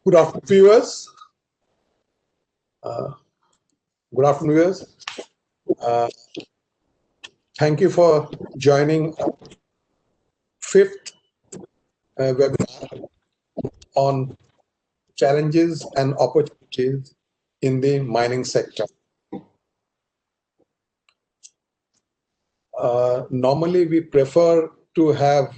Good afternoon, viewers. Good afternoon, viewers. Thank you for joining our fifth webinar on challenges and opportunities in the mining sector. Normally, we prefer to have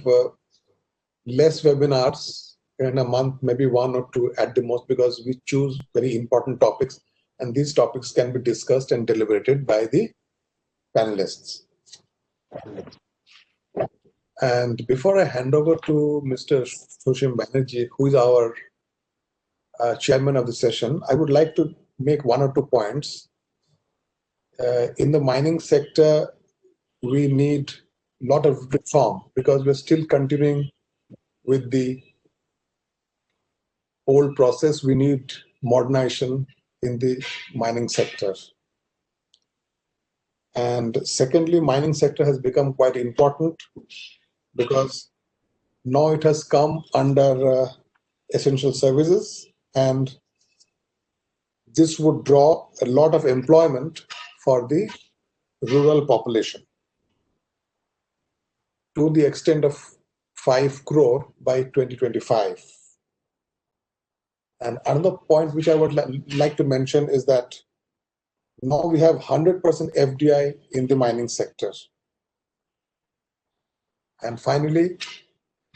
less webinars in a month, maybe one or two at the most, because we choose very important topics, and these topics can be discussed and deliberated by the panelists. And before I hand over to Mr. Sushim Banerjee, who is our chairman of the session, I would like to make one or two points. In the mining sector, we need a lot of reform because we're still continuing with the old process. We need modernization in the mining sector. And secondly, mining sector has become quite important because now it has come under essential services, and this would draw a lot of employment for the rural population to the extent of 5 crore by 2025. And another point which I would like to mention is that now we have 100% FDI in the mining sector. And finally,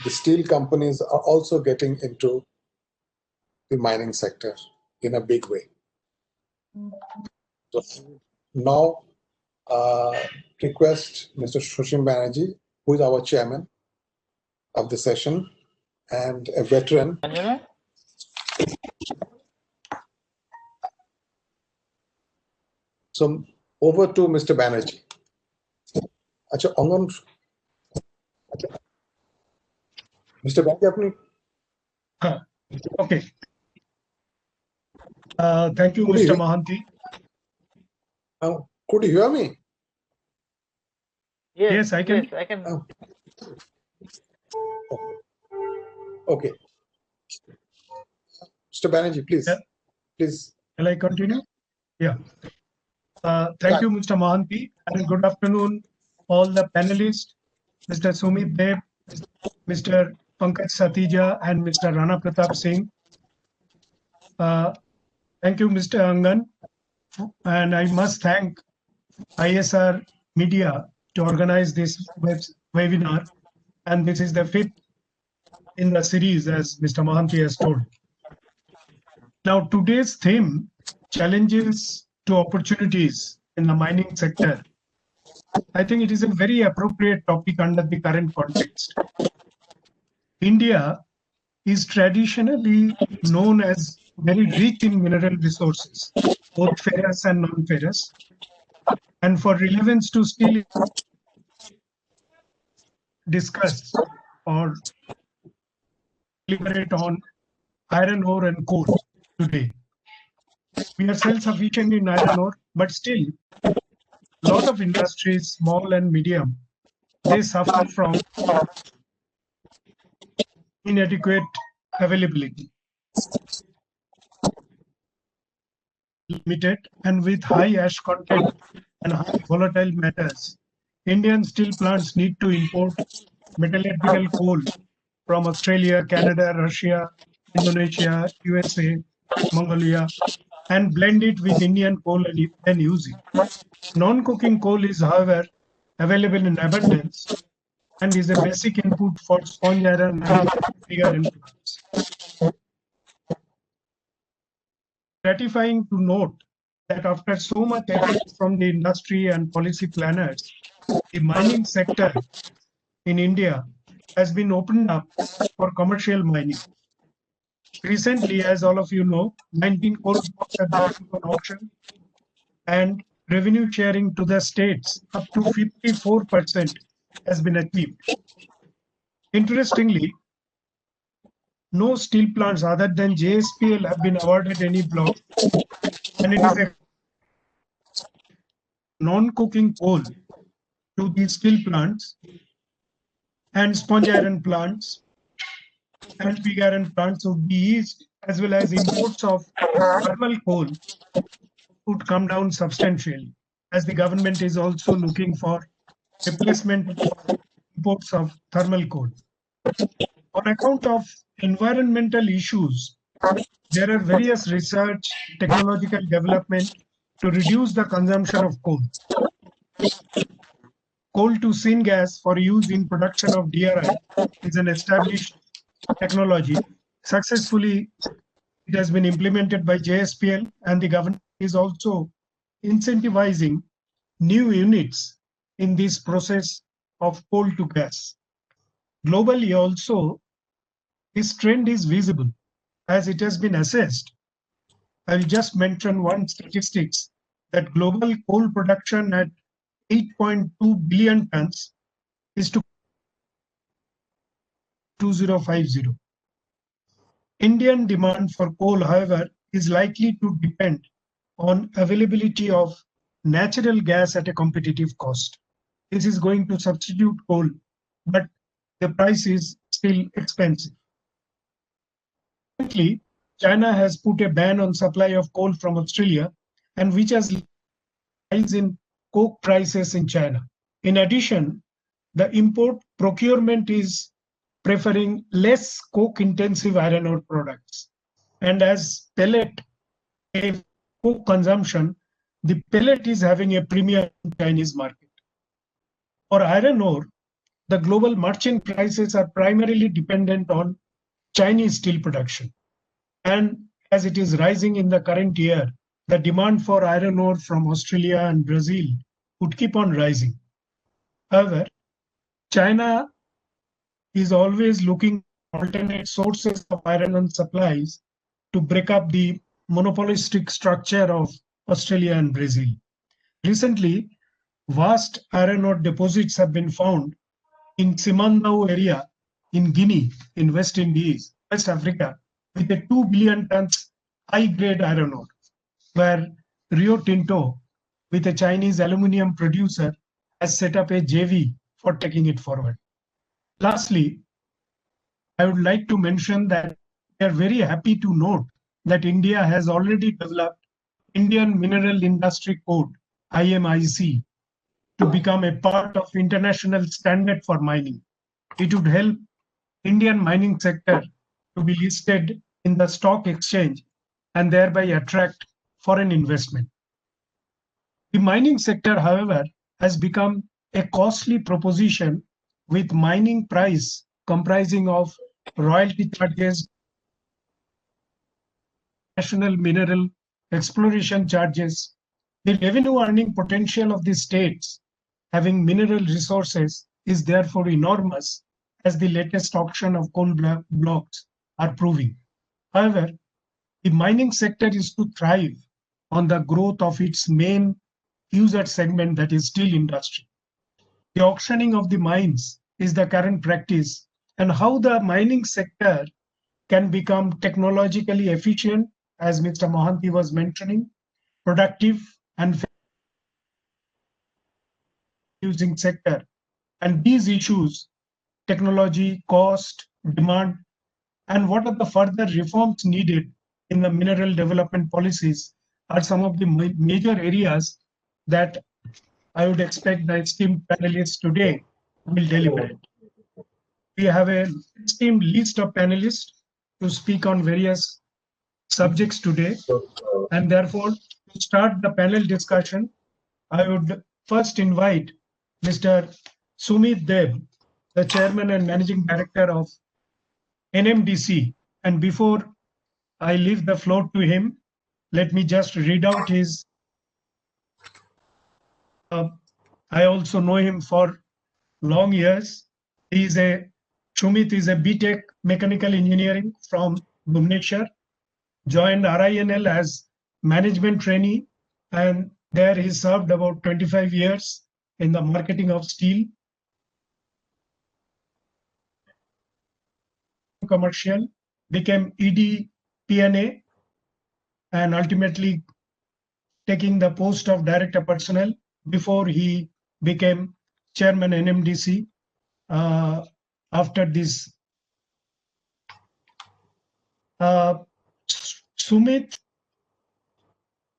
the steel companies are also getting into the mining sector in a big way. So now, request Mr. Sushim Banerjee, who is our chairman of the session and a veteran. So over to Mr. Banerjee. Acha, Angan. Mr. Banerjee, okay. Thank you, Mr. Mahanti. Could you hear me? Yes, I can. Yes, I can. Okay. Mr. Banerjee, please. Yeah. Please. Shall I continue? Yeah. Thank you, Mr. Mahanti, and good afternoon, all the panelists, Mr. Sumit Deb, Mr. Pankaj Satija, and Mr. Rana Pratap Singh. Thank you, Mr. Angan, and I must thank ISR Media to organize this webinar, and this is the fifth in the series, as Mr. Mahanti has told. Now, today's theme, challenges to opportunities in the mining sector. I think it is a very appropriate topic under the current context. India is traditionally known as very rich in mineral resources, both ferrous and non-ferrous. And for relevance to still discuss or deliberate on iron ore and coal today. We are self-sufficient in iron ore, but still, a lot of industries, small and medium, they suffer from inadequate availability. Limited and with high ash content and high volatile matters, Indian steel plants need to import metallurgical coal from Australia, Canada, Russia, Indonesia, USA, Mongolia, and blend it with Indian coal and then use it. Non-coking coal is, however, available in abundance and is a basic input for sponge iron and pig iron plants. Gratifying to note that after so much effort from the industry and policy planners, the mining sector in India has been opened up for commercial mining. Recently, as all of you know, 19 coal blocks have been put on auction, and revenue sharing to the states up to 54% has been achieved. Interestingly, no steel plants other than JSPL have been awarded any block, and it is a non-coking coal to these steel plants and sponge iron plants and pig iron plants would be eased, as well as imports of thermal coal would come down substantially, as the government is also looking for replacement for imports of thermal coal. On account of environmental issues, there are various research, technological development to reduce the consumption of coal. Coal to syngas for use in production of DRI is an established technology. Successfully, it has been implemented by JSPL, and the government is also incentivizing new units in this process of coal to gas. Globally also, this trend is visible as it has been assessed. I'll just mention one statistics that global coal production at 8.2 billion tons is to 2050. Indian demand for coal, however, is likely to depend on availability of natural gas at a competitive cost. This is going to substitute coal, but the price is still expensive. Currently, China has put a ban on supply of coal from Australia, and which has rise in coke prices in China. In addition, the import procurement is preferring less coke-intensive iron ore products. And as pellet coke consumption, the pellet is having a premium in Chinese market. For iron ore, the global merchant prices are primarily dependent on Chinese steel production. And as it is rising in the current year, the demand for iron ore from Australia and Brazil would keep on rising. However, China is always looking for alternate sources of iron ore supplies to break up the monopolistic structure of Australia and Brazil. Recently, vast iron ore deposits have been found in Simandou area in Guinea, in West Indies, West Africa, with a 2 billion tons high-grade iron ore, where Rio Tinto, with a Chinese aluminium producer, has set up a JV for taking it forward. Lastly, I would like to mention that we are very happy to note that India has already developed Indian Mineral Industry Code, IMIC, to become a part of international standard for mining. It would help Indian mining sector to be listed in the stock exchange and thereby attract foreign investment. The mining sector, however, has become a costly proposition, with mining price comprising of royalty charges, national mineral exploration charges. The revenue earning potential of the states having mineral resources is therefore enormous, as the latest auction of coal blocks are proving. However, the mining sector is to thrive on the growth of its main user segment, that is steel industry. The auctioning of the mines is the current practice, and how the mining sector can become technologically efficient, as Mr. Mahanti was mentioning, productive and using sector. And these issues, technology, cost, demand, and what are the further reforms needed in the mineral development policies are some of the major areas that I would expect the esteemed panelists today will deliberate. We have an esteemed list of panelists to speak on various subjects today, and therefore, to start the panel discussion, I would first invite Mr. Sumit Deb, the Chairman and Managing Director of NMDC. And before I leave the floor to him, let me just read out his. I also know him for long years. Sumit is a BTech Mechanical Engineering from Bhubaneswar, joined RINL as management trainee, and there he served about 25 years in the marketing of steel, commercial, became ED PNA, and ultimately taking the post of Director Personnel before he became Chairman NMDC after this Sumit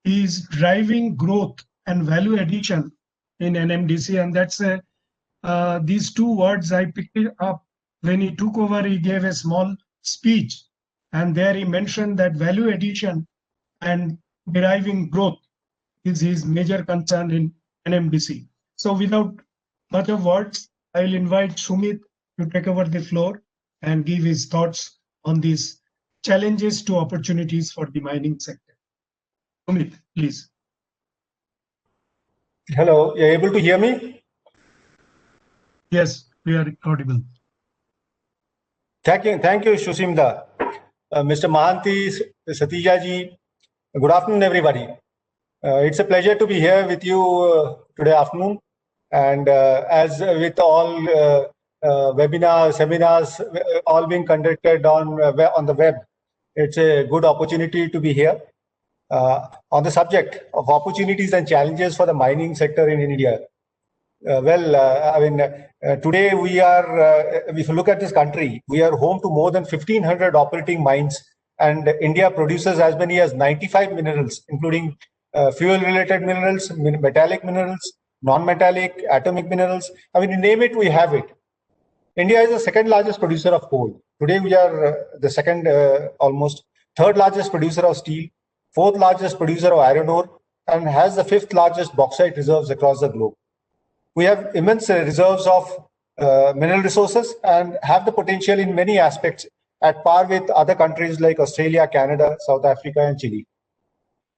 is driving growth and value addition in NMDC, and that's these two words I picked it up when he took over. He gave a small speech, and there he mentioned that value addition and deriving growth is his major concern in NMDC. So without much of words, I will invite Sumit to take over the floor and give his thoughts on these challenges to opportunities for the mining sector. Sumit, please. Hello, you're able to hear me? Yes, we are audible. Thank you, Sushim da. Mr. Mahanti, Satija ji, good afternoon, everybody. It's a pleasure to be here with you today afternoon. And as with all webinars, seminars, all being conducted on the web, it's a good opportunity to be here. On the subject of opportunities and challenges for the mining sector in India. Today we are, if you look at this country, we are home to more than 1,500 operating mines, and India produces as many as 95 minerals, including fuel-related minerals, metallic minerals, non-metallic, atomic minerals. I mean, you name it, we have it. India is the second largest producer of coal. Today we are the second, almost third largest producer of steel, fourth largest producer of iron ore, and has the fifth largest bauxite reserves across the globe. We have immense reserves of mineral resources and have the potential in many aspects at par with other countries like Australia, Canada, South Africa, and Chile.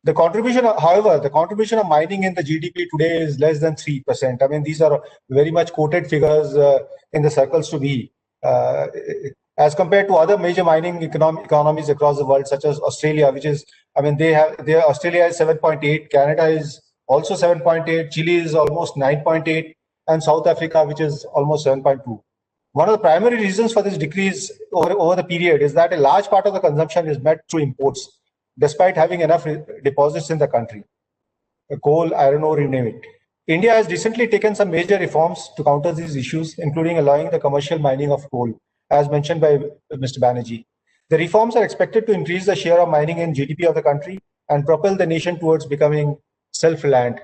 The contribution, however, the contribution of mining in the GDP today is less than 3%. I mean, these are very much quoted figures in the circles to be. As compared to other major mining economies across the world, such as Australia, which is, I mean, Australia is 7.8, Canada is also 7.8, Chile is almost 9.8, and South Africa, which is almost 7.2. One of the primary reasons for this decrease over the period is that a large part of the consumption is met through imports, despite having enough deposits in the country. Coal, iron ore, you name it. India has recently taken some major reforms to counter these issues, including allowing the commercial mining of coal, as mentioned by Mr. Banerjee. The reforms are expected to increase the share of mining in GDP of the country and propel the nation towards becoming self-reliant.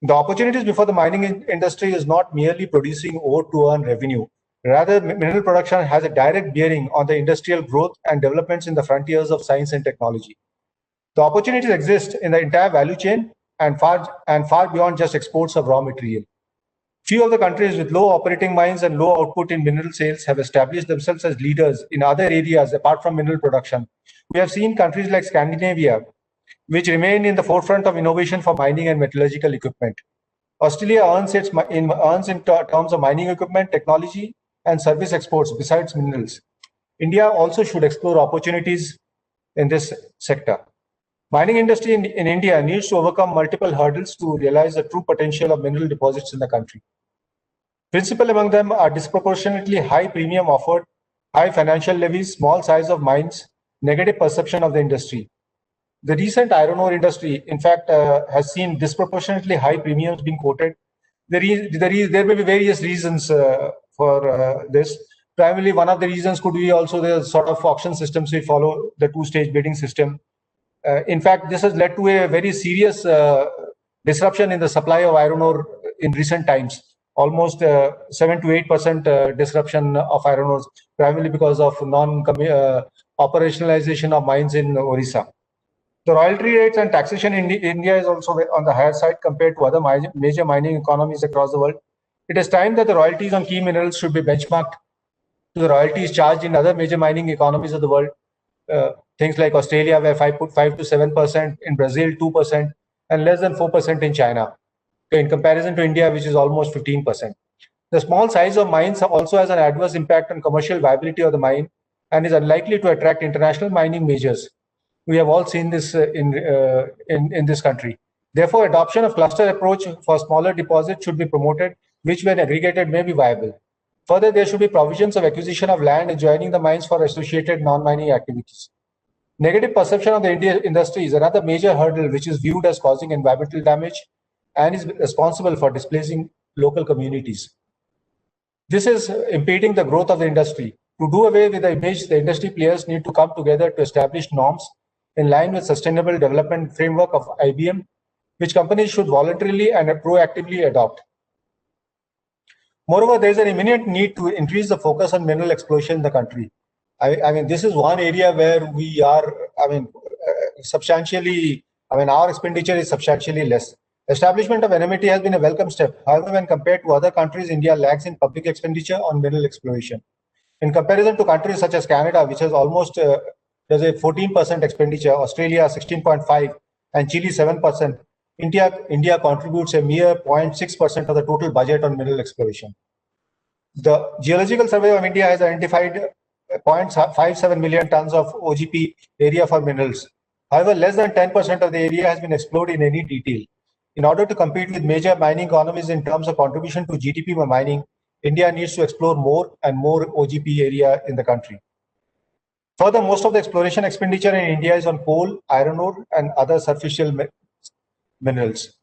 The opportunities before the mining industry is not merely producing ore to earn revenue. Rather, mineral production has a direct bearing on the industrial growth and developments in the frontiers of science and technology. The opportunities exist in the entire value chain and far beyond just exports of raw material. Few of the countries with low operating mines and low output in mineral sales have established themselves as leaders in other areas apart from mineral production. We have seen countries like Scandinavia, which remain in the forefront of innovation for mining and metallurgical equipment. Australia earns in terms of mining equipment, technology, and service exports besides minerals. India also should explore opportunities in this sector. Mining industry in India needs to overcome multiple hurdles to realize the true potential of mineral deposits in the country. Principal among them are disproportionately high premium offered, high financial levies, small size of mines, negative perception of the industry. The recent iron ore industry, in fact, has seen disproportionately high premiums being quoted. There may be various reasons for this. Primarily, one of the reasons could be also the sort of auction systems we follow, the two-stage bidding system. In fact, this has led to a very serious disruption in the supply of iron ore in recent times. Almost 7 to 8% disruption of iron ore, primarily because of operationalization of mines in Orissa. The royalty rates and taxation in India is also on the higher side compared to other major mining economies across the world. It is time that the royalties on key minerals should be benchmarked to the royalties charged in other major mining economies of the world. Things like Australia, where 5 to 7%, in Brazil 2%, and less than 4% in China, in comparison to India, which is almost 15%. The small size of mines also has an adverse impact on commercial viability of the mine and is unlikely to attract international mining majors. We have all seen this in this country. Therefore, adoption of cluster approach for smaller deposits should be promoted, which when aggregated may be viable. Further, there should be provisions of acquisition of land adjoining the mines for associated non-mining activities. Negative perception of the industry is another major hurdle which is viewed as causing environmental damage and is responsible for displacing local communities. This is impeding the growth of the industry. To do away with the image, the industry players need to come together to establish norms in line with Sustainable Development Framework of IBM, which companies should voluntarily and proactively adopt. Moreover, there is an imminent need to increase the focus on mineral exploration in the country. I mean, this is one area where we are, our expenditure is substantially less. Establishment of NMDC has been a welcome step. However, when compared to other countries, India lags in public expenditure on mineral exploration. In comparison to countries such as Canada, which has almost there's a 14% expenditure, Australia 16.5%, and Chile 7%, India contributes a mere 0.6% of the total budget on mineral exploration. The Geological Survey of India has identified 0.57 million tons of OGP area for minerals. However, less than 10% of the area has been explored in any detail. In order to compete with major mining economies in terms of contribution to GDP by mining, India needs to explore more and more OGP area in the country. Further, most of the exploration expenditure in India is on coal, iron ore, and other superficial minerals.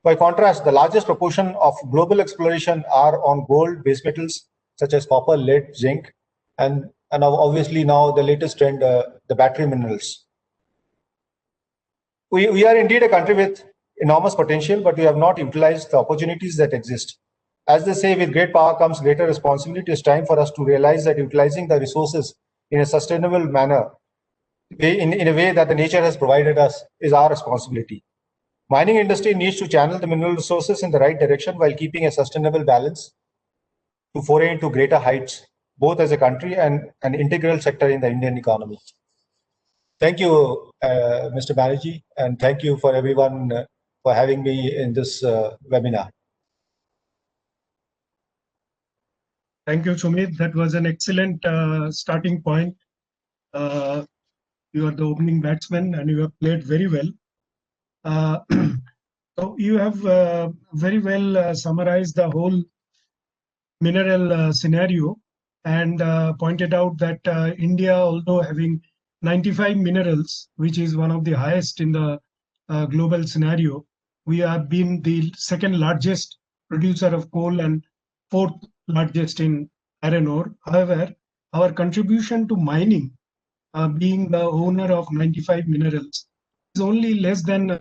By contrast, the largest proportion of global exploration are on gold, base metals such as copper, lead, zinc, and obviously now the latest trend, the battery minerals. We are indeed a country with enormous potential, but we have not utilized the opportunities that exist. As they say, with great power comes greater responsibility. It's time for us to realize that utilizing the resources in a sustainable manner, in a way that the nature has provided us, is our responsibility. Mining industry needs to channel the mineral resources in the right direction while keeping a sustainable balance to foray into greater heights, both as a country and an integral sector in the Indian economy. Thank you, Mr. Banerjee, and thank you for everyone for having me in this webinar. Thank you, Sumit. That was an excellent starting point. You are the opening batsman and you have played very well. So you have very well summarized the whole mineral scenario and pointed out that India, although having 95 minerals, which is one of the highest in the global scenario, we have been the second largest producer of coal and fourth largest in iron ore. However, our contribution to mining, being the owner of 95 minerals, is only less than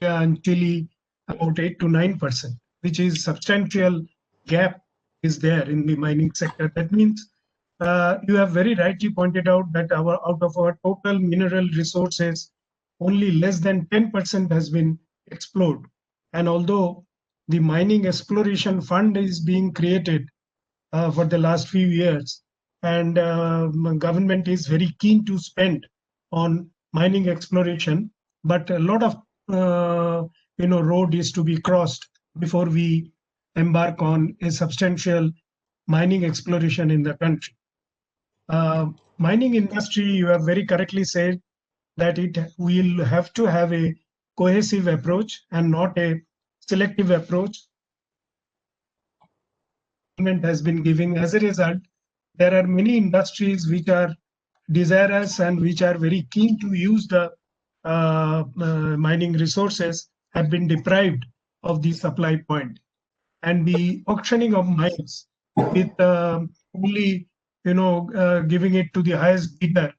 Chile, about 8 to 9%, which is substantial gap is there in the mining sector. That means you have very rightly pointed out that out of our total mineral resources, only less than 10% has been explored. And although the mining exploration fund is being created for the last few years, and government is very keen to spend on mining exploration, but a lot of road is to be crossed before we embark on a substantial mining exploration in the country. Mining industry, you have very correctly said that it will have to have a cohesive approach and not a selective approach. Government has been giving. As a result, there are many industries which are desirous and which are very keen to use the mining resources have been deprived of the supply point, and the auctioning of mines with only giving it to the highest bidder.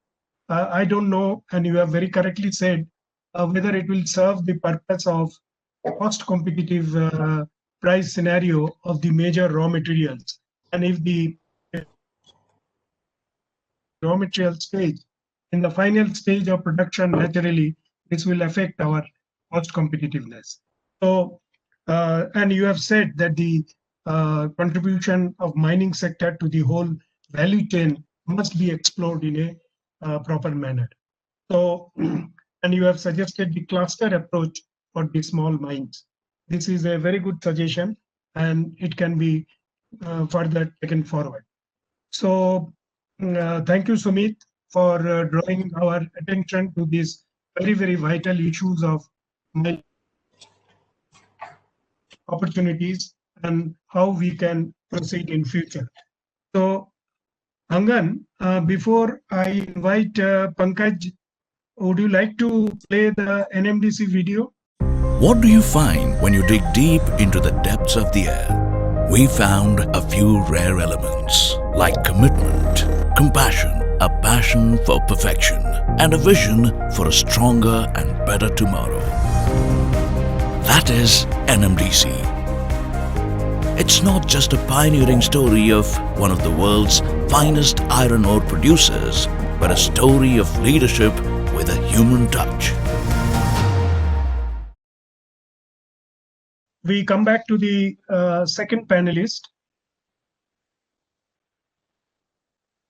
I don't know, and you have very correctly said whether it will serve the purpose of cost competitive price scenario of the major raw materials, and if the raw material stage in the final stage of production, naturally this will affect our cost competitiveness. So and you have said that the contribution of mining sector to the whole value chain must be explored in a proper manner. So and you have suggested the cluster approach for the small mines. This is a very good suggestion and it can be further taken forward. So thank you, Sumit, for drawing our attention to these very, very vital issues of mining opportunities and how we can proceed in future. So Angan, before I invite Pankaj, would you like to play the NMDC video? What do you find when you dig deep into the depths of the earth? we found a few rare elements like commitment, compassion, a passion for perfection, and a vision for a stronger and better tomorrow. That is NMDC. It's not just a pioneering story of one of the world's finest iron ore producers, but a story of leadership with a human touch. We come back to the second panelist,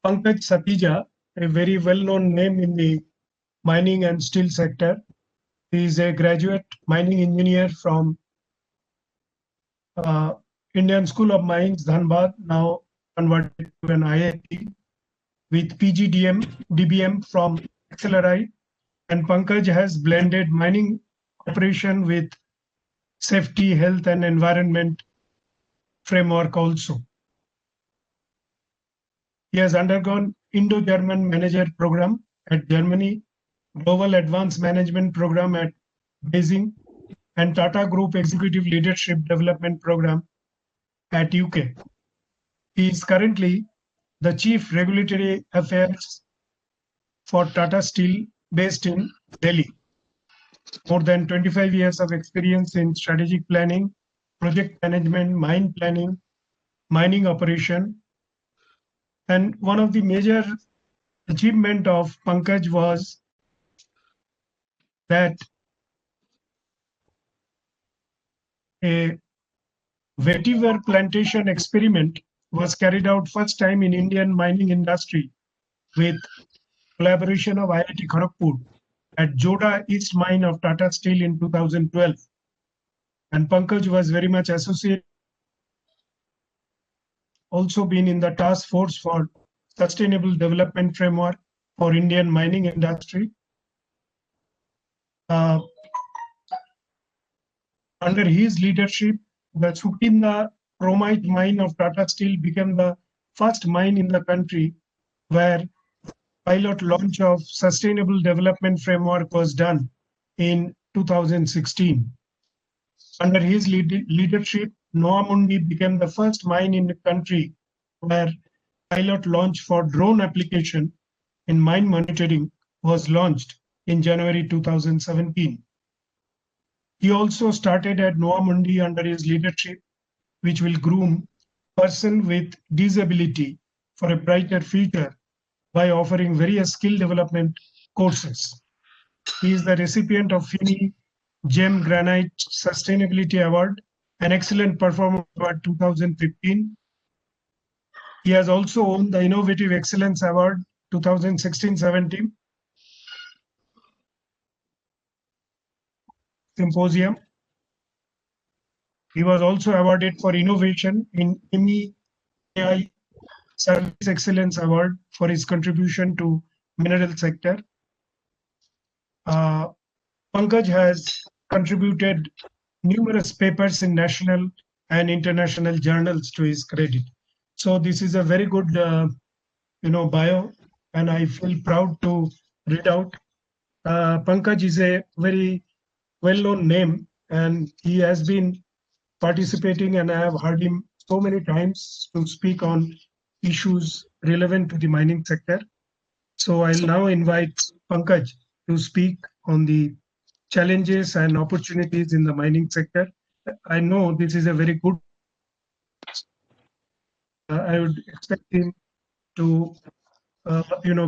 Pankaj Satija, a very well-known name in the mining and steel sector. He is a graduate mining engineer from Indian School of Mines, Dhanbad, now converted to an IIT, with PGDM, DBM from XLRI. And Pankaj has blended mining operation with safety, health, and environment framework also. He has undergone Indo-German Manager Program at Germany, Global Advanced Management Program at Beijing, and Tata Group Executive Leadership Development Program at UK. He is currently the Chief Regulatory Affairs for Tata Steel based in Delhi. More than 25 years of experience in strategic planning, project management, mine planning, mining operation. And one of the major achievement of Pankaj was that a vetiver plantation experiment was carried out first time in Indian mining industry with collaboration of IIT Kharagpur at Joda East Mine of Tata Steel in 2012. And Pankaj was very much associated, also been in the task force for Sustainable Development Framework for Indian mining industry. Under his leadership, the Sushim chromite mine of Tata Steel became the first mine in the country where pilot launch of Sustainable Development Framework was done in 2016. Under his leadership, Noamundi became the first mine in the country where pilot launch for drone application in mine monitoring was launched in January 2017. He also started at Noamundi under his leadership, which will groom person with disability for a brighter future by offering various skill development courses. He is the recipient of FINI Gem Granite Sustainability Award, an Excellent Performance Award 2015. He has also won the Innovative Excellence Award 2016-17 Symposium. He was also awarded for innovation in MEI Service Excellence Award for his contribution to mineral sector. Pankaj has contributed numerous papers in national and international journals to his credit. So this is a very good, bio, and I feel proud to read out. Pankaj is a very well-known name, and he has been participating, and I have heard him so many times to speak on issues relevant to the mining sector. So I'll now invite Pankaj to speak on the challenges and opportunities in the mining sector. I know this is a very good. I would expect him to,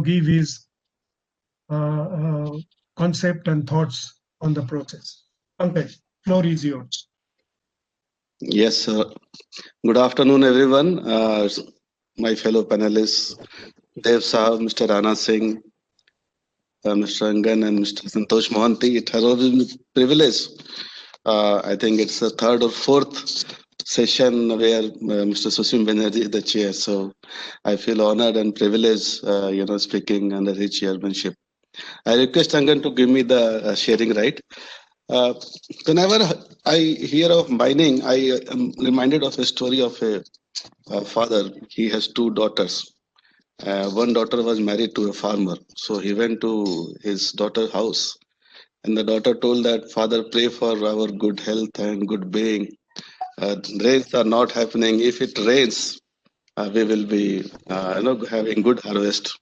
give his concept and thoughts on the process. Pankaj, floor is yours. Yes, sir. Good afternoon, everyone. My fellow panelists, Dev Sahab, Mr. Rana Singh, Mr. Angan, and Mr. Santosh Mahanti. It has always been a privilege. I think it's the third or fourth session where Mr. Sushim Banerjee is the chair. So I feel honored and privileged, speaking under his chairmanship. I request Angan to give me the sharing right. Whenever I hear of mining, I am reminded of a story of a father. He has two daughters. One daughter was married to a farmer. So he went to his daughter's house. And the daughter told that, "Father, pray for our good health and good being. rains are not happening. If it rains, we will be having good harvest.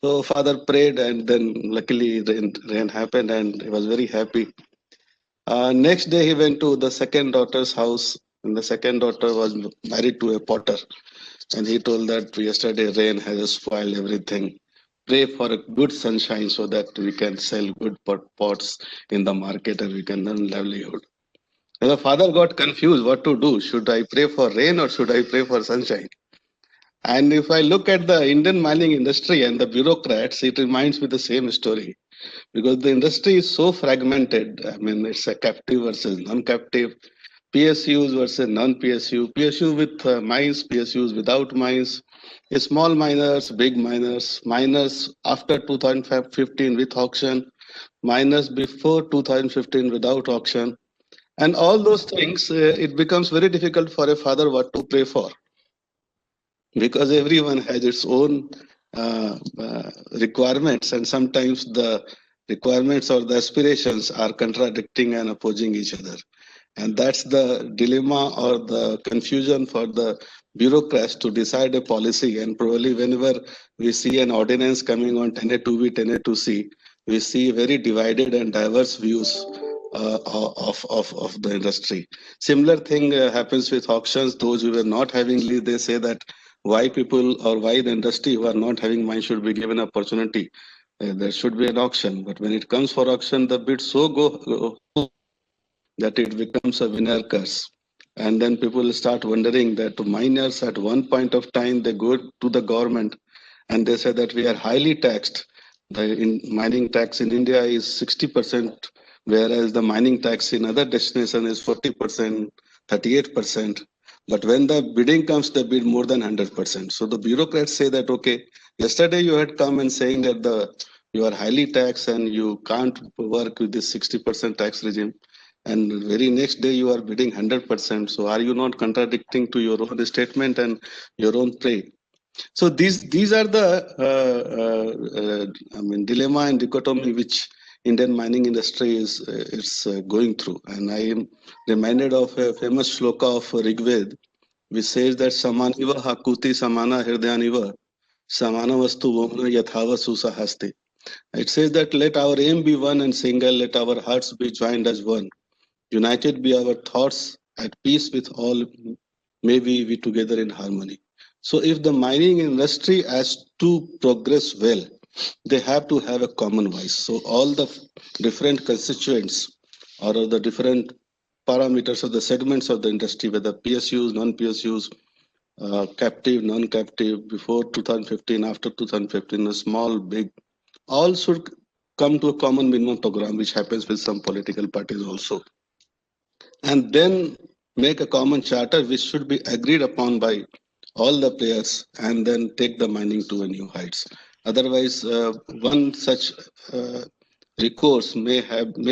So father prayed, and then luckily rain happened, and he was very happy. Next day he went to the second daughter's house, and the second daughter was married to a potter, and he told that yesterday rain has spoiled everything. Pray for a good sunshine so that we can sell good pots in the market and we can earn livelihood. And the father got confused what to do. Should I pray for rain or should I pray for sunshine? And if I look at the Indian mining industry and the bureaucrats, it reminds me the same story. Because the industry is so fragmented. I mean, it's a captive versus non-captive, PSUs versus non-PSU, PSU with mines, PSUs without mines, small miners, big miners, miners after 2015 with auction, miners before 2015 without auction. And all those things, it becomes very difficult for a father what to pray for, because everyone has its own requirements, and sometimes the requirements or the aspirations are contradicting and opposing each other. And that's the dilemma or the confusion for the bureaucrats to decide a policy. And probably whenever we see an ordinance coming on 10A2B, 10A2C, we see very divided and diverse views of the industry. Similar thing happens with auctions. Those who were not having lead, they say that why people or why the industry who are not having mine should be given opportunity. There should be an auction. But when it comes for auction, the bids so go that it becomes a winner curse. And then people start wondering that miners at one point of time, they go to the government and they say that we are highly taxed. The mining tax in India is 60%, whereas the mining tax in other destinations is 40%, 38%. But when the bidding comes, they bid more than 100%. So the bureaucrats say that, okay, yesterday you had come and saying that you are highly taxed and you can't work with this 60% tax regime. And very next day you are bidding 100%. So are you not contradicting to your own statement and your own play? So these are the dilemma and dichotomy which Indian mining industry is going through. And I am reminded of a famous shloka of Rigved, which says that samaniva hakuti samana hirdayaniva samana vastu vomna yathava susahaste. It says that let our aim be one and single, let our hearts be joined as one. United be our thoughts, at peace with all, may we be together in harmony. So if the mining industry has to progress well, they have to have a common voice. So all the different constituents or the different parameters of the segments of the industry, whether PSUs, non-PSUs, captive, non-captive, before 2015, after 2015, small, big, all should come to a common minimum program, which happens with some political parties also. And then make a common charter which should be agreed upon by all the players, and then take the mining to a new heights. Otherwise, one such recourse may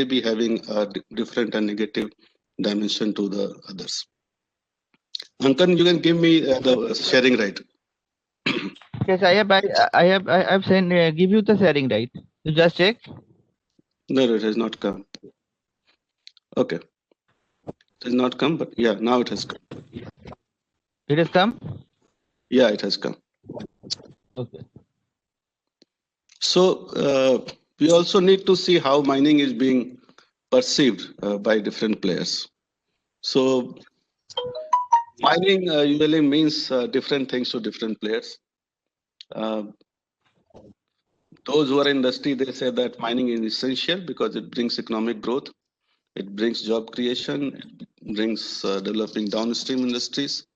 be having a different and negative dimension to the others. Angan, you can give me the sharing right. Yes, I have sent give you the sharing right. You just check. No, it has not come. Okay. It has not come, but yeah, now it has come. It has come? Yeah, it has come. Okay. So we also need to see how mining is being perceived by different players. So mining usually means different things to different players. Those who are in industry, they say that mining is essential because it brings economic growth, it brings job creation, it brings developing downstream industries,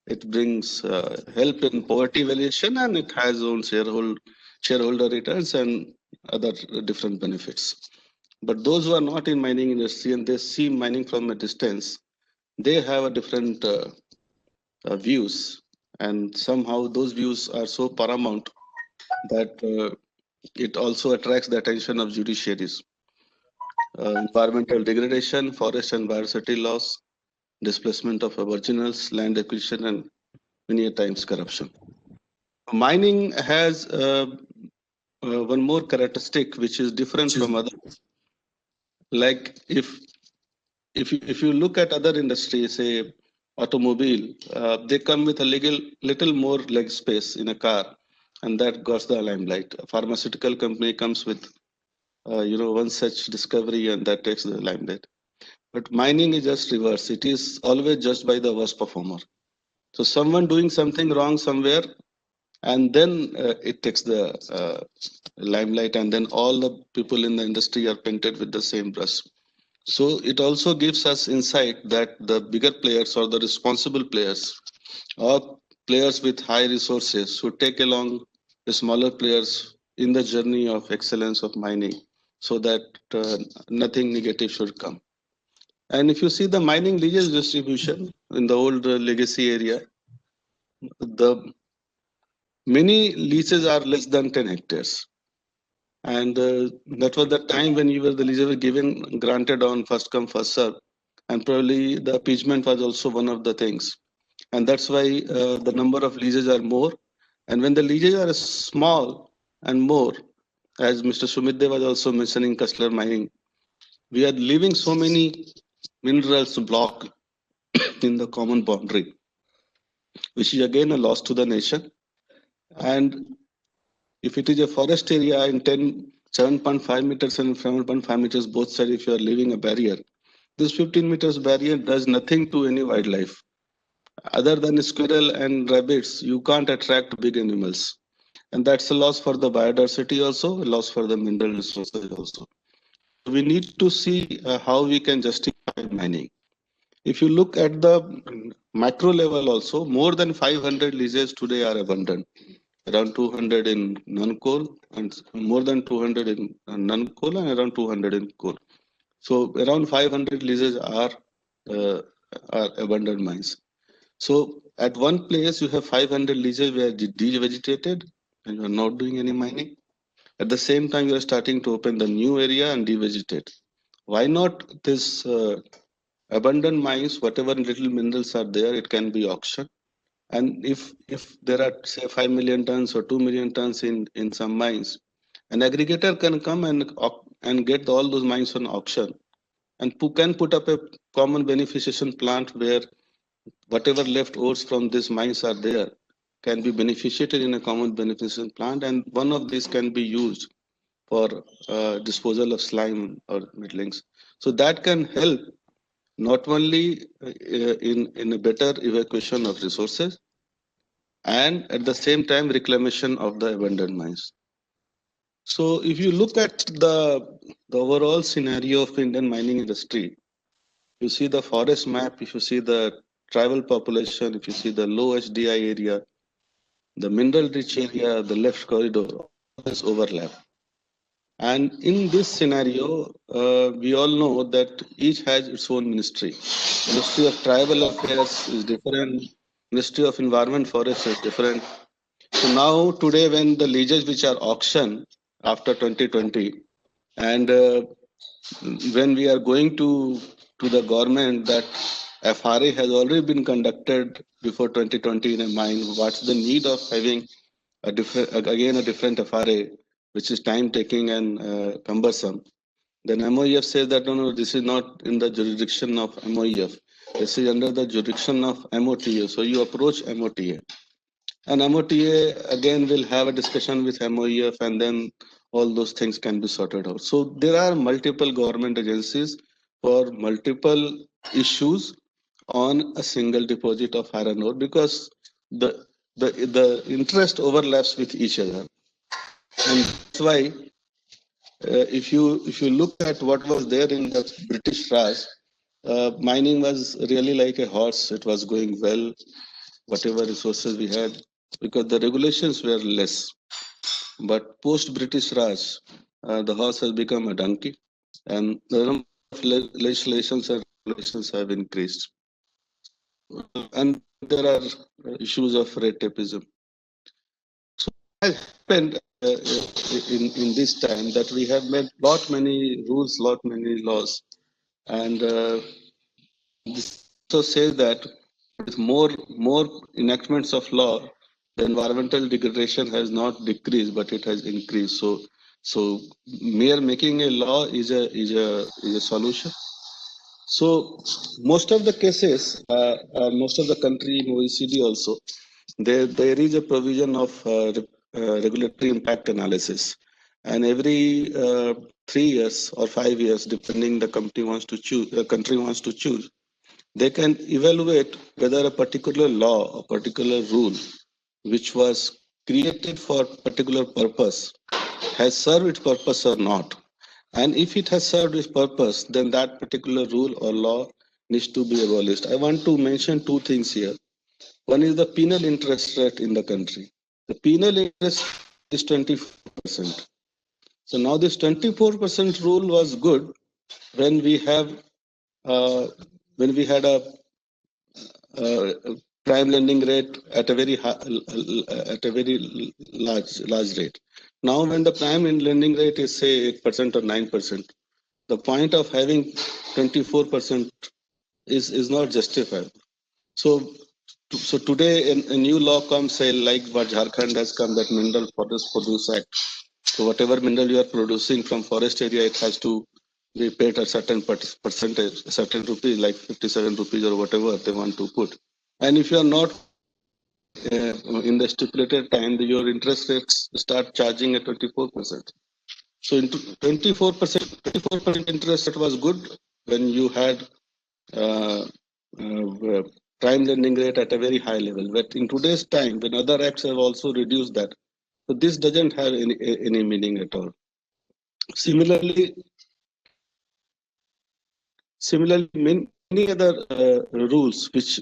it brings help in poverty alleviation, and it has own shareholder returns and other different benefits. But those who are not in mining industry and they see mining from a distance, they have a different views, and somehow those views are so paramount that it also attracts the attention of judiciaries. Environmental degradation, forest and biodiversity loss, displacement of aboriginals, land acquisition, and many times corruption. Mining has one more characteristic which is different from others. Like if you look at other industries, say automobile, they come with a little more leg space in a car, and that got the limelight. A pharmaceutical company comes with one such discovery, and that takes the limelight. But mining is just reverse. It is always judged by the worst performer. So someone doing something wrong somewhere, and then it takes the limelight, and then all the people in the industry are painted with the same brush. So it also gives us insight that the bigger players or the responsible players or players with high resources should take along the smaller players in the journey of excellence of mining, so that nothing negative should come. And if you see the mining leases distribution in the old legacy area, the many leases are less than 10 hectares. And that was the time when the leases were given, granted on first come, first serve. And probably the appeasement was also one of the things. And that's why the number of leases are more. And when the leases are small and more, as Mr. Sumit was also mentioning Kastler mining, we are leaving so many minerals blocked in the common boundary, which is again a loss to the nation. And if it is a forest area in 7.5 meters and 7.5 meters both sides, if you are leaving a barrier, this 15 meters barrier does nothing to any wildlife. Other than squirrel and rabbits, you can't attract big animals. And that's a loss for the biodiversity also, a loss for the mineral resources also. We need to see how we can justify mining. If you look at the macro level also, more than 500 leases today are abundant. Around 200 in non-coal and more than 200 in non-coal and around 200 in coal. So around 500 leases are abundant mines. So at one place you have 500 leases where de-vegetated and you are not doing any mining. At the same time, you are starting to open the new area and de-vegetate. Why not this abundant mines, whatever little minerals are there, it can be auctioned. And if there are say 5 million tons or 2 million tons in some mines, an aggregator can come and get all those mines on auction, and can put up a common beneficiation plant where whatever leftovers from these mines are there can be beneficiated in a common beneficiation plant, and one of these can be used for disposal of slime or middlings. So that can help not only in a better evacuation of resources and at the same time reclamation of the abandoned mines. So if you look at the overall scenario of Indian mining industry, you see the forest map, if you see the tribal population, if you see the low HDI area, the mineral rich area, the left corridor, all this overlap. And in this scenario, we all know that each has its own ministry. Ministry of Tribal Affairs is different. Ministry of Environment Forest is different. So now today when the leases which are auctioned after 2020 and when we are going to the government that FRA has already been conducted before 2020 in a mine, what's the need of having a different FRA, which is time taking and cumbersome. Then MOEF says that no, this is not in the jurisdiction of MOEF. This is under the jurisdiction of MOTA. So you approach MOTA. And MOTA again will have a discussion with MOEF, and then all those things can be sorted out. So there are multiple government agencies for multiple issues on a single deposit of iron ore, because the interest overlaps with each other. And that's why if you look at what was there in the British Raj, mining was really like a horse. It was going well, whatever resources we had, because the regulations were less. But post-British Raj, the horse has become a donkey, and the number of legislations and regulations have increased. And there are issues of red tapeism. So what has happened in this time that we have made many rules, many laws, and this also says that with more enactments of law, the environmental degradation has not decreased, but it has increased. So mere making a law is a solution. So most of the cases, most of the country in OECD also, there is a provision of regulatory impact analysis, and every 3 years or 5 years, depending the country wants to choose, they can evaluate whether a particular law or particular rule, which was created for particular purpose, has served its purpose or not. And if it has served its purpose, then that particular rule or law needs to be abolished. I want to mention two things here. One is the penal interest rate in the country. The penal interest is 24%. So now this 24% rule was good when we had a prime lending rate at a very large rate. Now, when the prime lending rate is say 8% or 9%, the point of having 24% is not justified. So today a new law comes, say like what Jharkhand has come, that Mineral Forest Produce Act. So whatever mineral you are producing from forest area, it has to be paid a certain percentage, certain rupees, like 57 rupees or whatever they want to put. And if you are not in the stipulated time, your interest rates start charging at 24%. So into 24% interest rate was good when you had prime lending rate at a very high level. But in today's time, when other acts have also reduced that, so this doesn't have any meaning at all. Similarly, many other rules which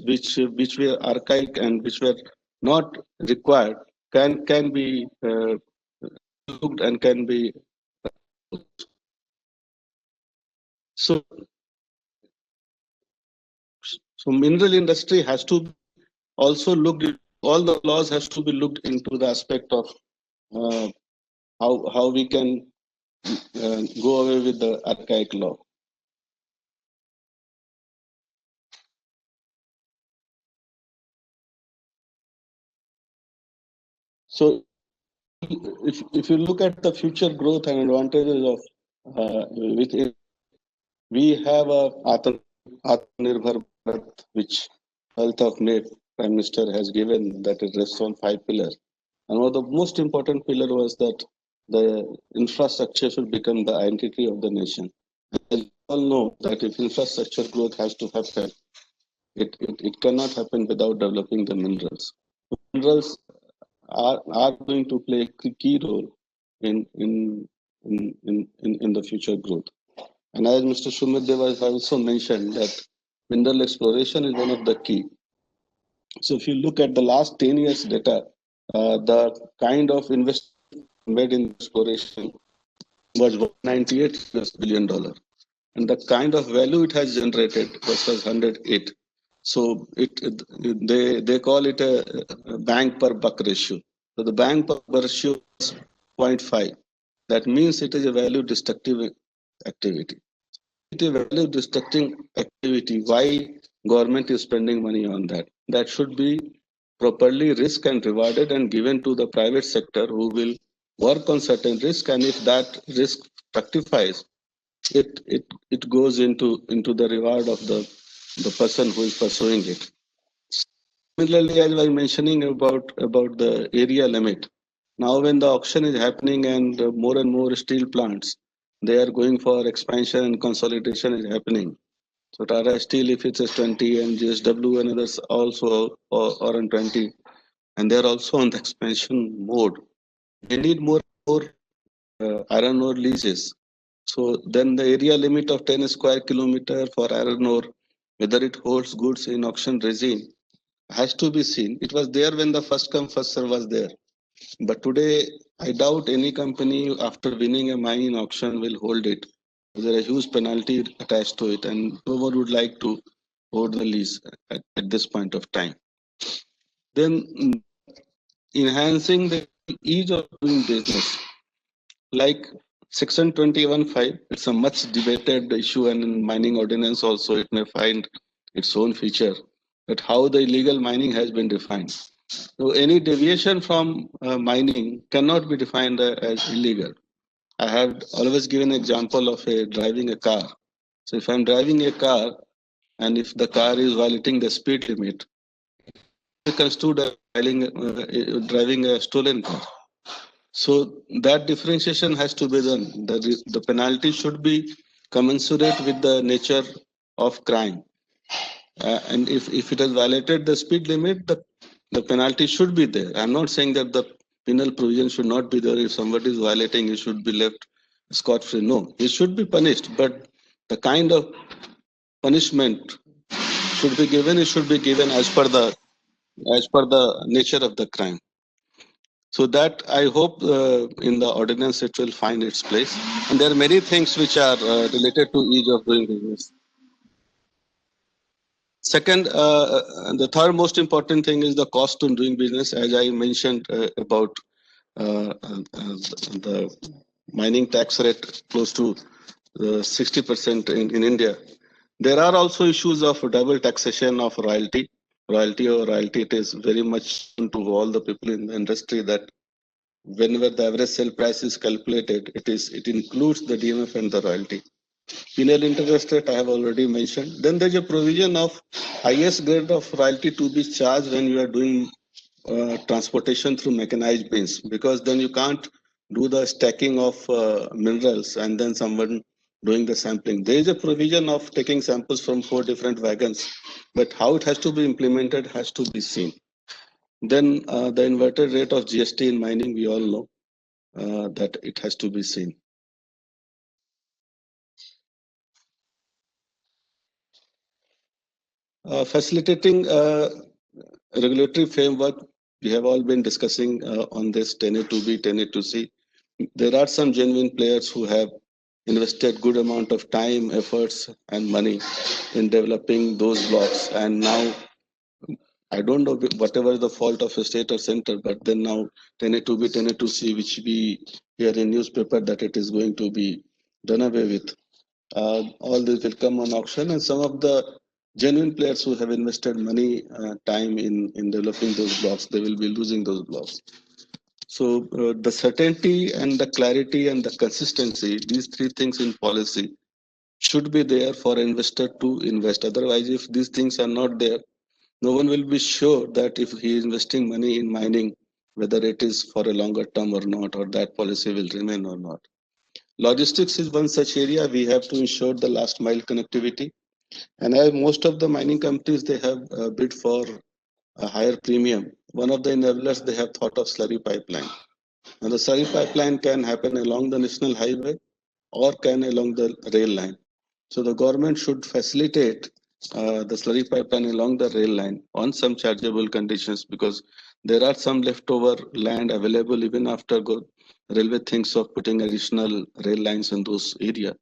were archaic and which were not required can be looked and can be. So mineral industry has to also look. All the laws has to be looked into the aspect of how we can go away with the archaic law. So if you look at the future growth and advantages of with it, we have a Atmanirbhar Bharat, which Health of Prime Minister has given, that it rests on 5 pillars. And one of the most important pillar was that the infrastructure should become the identity of the nation. And we all know that if infrastructure growth has to happen, it cannot happen without developing the minerals. Minerals are going to play a key role in the future growth. And as Mr. Sumit has also mentioned, that mineral exploration is one of the key. So if you look at the last 10 years data, the kind of investment made in exploration was $198 billion. And the kind of value it has generated was 108. So they call it a bank per buck ratio. So the bank per buck ratio is 0.5. That means it is a value destructive activity. It is a value destructing activity. Why government is spending money on that? That should be properly risk and rewarded and given to the private sector, who will work on certain risk, and if that risk fructifies, it goes into the reward of the person who is pursuing it. Similarly, as I was mentioning about the area limit, now when the auction is happening and more steel plants, they are going for expansion and consolidation is happening. So Tata Steel, if it's 20, and JSW and others also are on 20, and they're also on the expansion mode. They need more iron ore leases. So then the area limit of 10 square kilometer for iron ore, whether it holds goods in auction regime, has to be seen. It was there when the first come first serve was there. But today, I doubt any company after winning a mine in auction will hold it. There is a huge penalty attached to it, and no one would like to hold the lease at this point of time. Then enhancing the ease of doing business, like Section 21(5), it's a much debated issue, and in mining ordinance also it may find its own feature, that how the illegal mining has been defined. So any deviation from mining cannot be defined as illegal. I have always given an example of driving a car. So if I'm driving a car and if the car is violating the speed limit, it construed as driving a stolen car. So that differentiation has to be done. The penalty should be commensurate with the nature of crime. And if it has violated the speed limit, the penalty should be there. I'm not saying that the penal provision should not be there. If somebody is violating, he should be left scot-free. No, he should be punished. But the kind of punishment should be given, it should be given as per the nature of the crime. So that I hope in the ordinance it will find its place. And there are many things which are related to ease of doing business. Second, the third most important thing is the cost of doing business. As I mentioned about the mining tax rate close to 60% in India. There are also issues of double taxation of royalty. Royalty, it is very much to all the people in the industry that whenever the average sale price is calculated, it includes the DMF and the royalty. Penal interest rate I have already mentioned. Then there's a provision of highest grade of royalty to be charged when you are doing transportation through mechanized bins, because then you can't do the stacking of minerals and then someone doing the sampling. There is a provision of taking samples from 4 different wagons, but how it has to be implemented has to be seen. Then the inverted rate of GST in mining, we all know that it has to be seen. Facilitating regulatory framework, we have all been discussing on this 10A2B, 10A2C. There are some genuine players who have invested good amount of time, efforts, and money in developing those blocks. And now, I don't know whatever the fault of a state or center, but then now 10A2B, 10A2C, which we hear in newspaper that it is going to be done away with. All this will come on auction, and some of the genuine players who have invested money, time in developing those blocks, they will be losing those blocks. So the certainty and the clarity and the consistency, these 3 things in policy should be there for investor to invest. Otherwise, if these things are not there, no one will be sure that if he is investing money in mining, whether it is for a longer term or not, or that policy will remain or not. Logistics is one such area. We have to ensure the last mile connectivity. And as most of the mining companies, they have bid for a higher premium. One of the enablers, they have thought of slurry pipeline. And the slurry pipeline can happen along the national highway or can along the rail line. So the government should facilitate the slurry pipeline along the rail line on some chargeable conditions, because there are some leftover land available even after railway thinks of putting additional rail lines in those areas.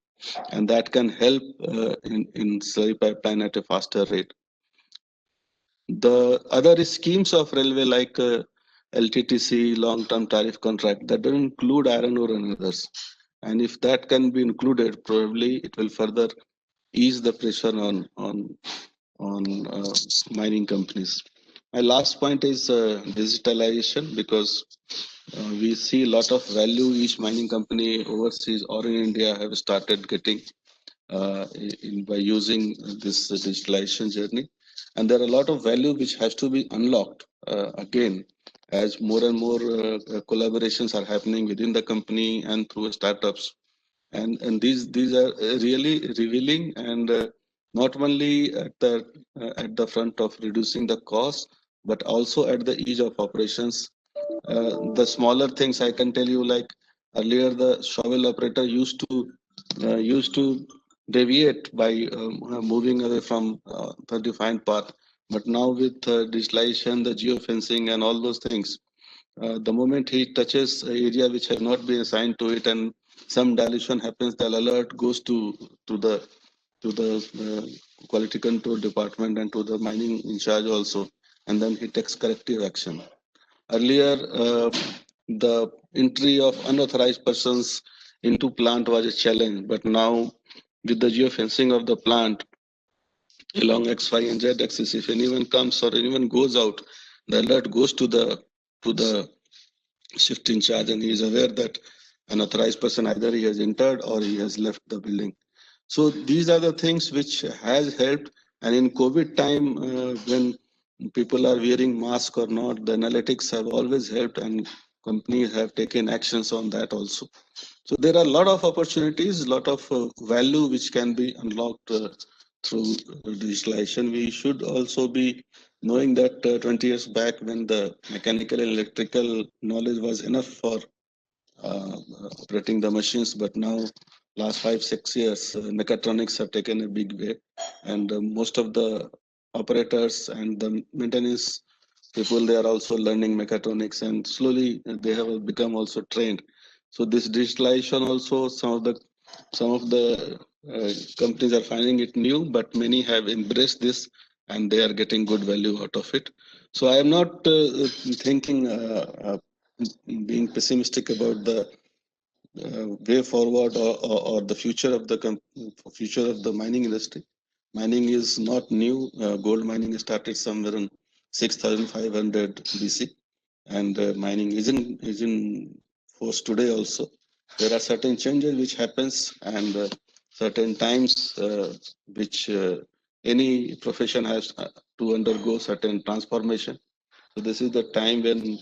And that can help in slurry pipeline at a faster rate. The other schemes of railway like LTTC, long-term tariff contract, that doesn't include iron ore and others. And if that can be included, probably it will further ease the pressure on mining companies. My last point is digitalization, because we see a lot of value each mining company overseas or in India have started getting by using this digitalization journey. And there are a lot of value which has to be unlocked again, as more and more collaborations are happening within the company and through startups. And these are really revealing, and not only at the front of reducing the cost, but also at the ease of operations. The smaller things I can tell you, like earlier the shovel operator used to deviate by moving away from the defined path. But now with digitalization, the geofencing and all those things, the moment he touches an area which has not been assigned to it and some dilution happens, the alert goes to the quality control department and to the mining in charge also, and then he takes corrective action. Earlier, the entry of unauthorized persons into plant was a challenge, but now with the geofencing of the plant along X, Y, and Z axis, if anyone comes or anyone goes out, the alert goes to the shift in charge, and he is aware that an authorized person either he has entered or he has left the building. So these are the things which has helped. And in COVID time, when people are wearing mask or not, the analytics have always helped, and companies have taken actions on that also. So there are a lot of opportunities, a lot of value which can be unlocked through digitalization. We should also be knowing that 20 years back, when the mechanical and electrical knowledge was enough for operating the machines, but now last 5-6 years, mechatronics have taken a big way, and most of the operators and the maintenance people, they are also learning mechatronics, and slowly they have become also trained. So this digitalization also, some of the companies are finding it new, but many have embraced this and they are getting good value out of it. So I am not thinking being pessimistic about the way forward or the future of the mining industry. Mining is not new. Gold mining started somewhere in 6,500 BC, and mining is in force today also. There are certain changes which happens, and certain times which any profession has to undergo certain transformation. So this is the time when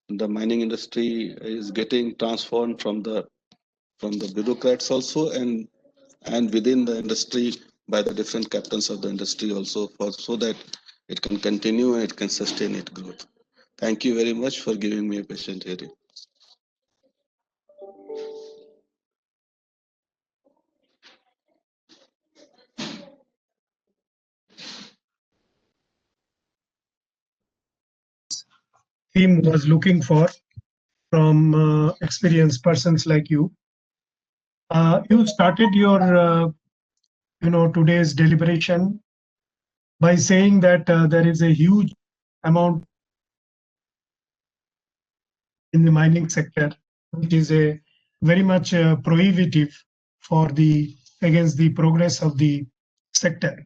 the mining industry is getting transformed from the bureaucrats also, and within the industry by the different captains of the industry also, so that it can continue and it can sustain its growth. Thank you very much for giving me a patient hearing. Team was looking for from experienced persons like you. You started your today's deliberation by saying that there is a huge amount in the mining sector, which is a very much prohibitive for against the progress of the sector,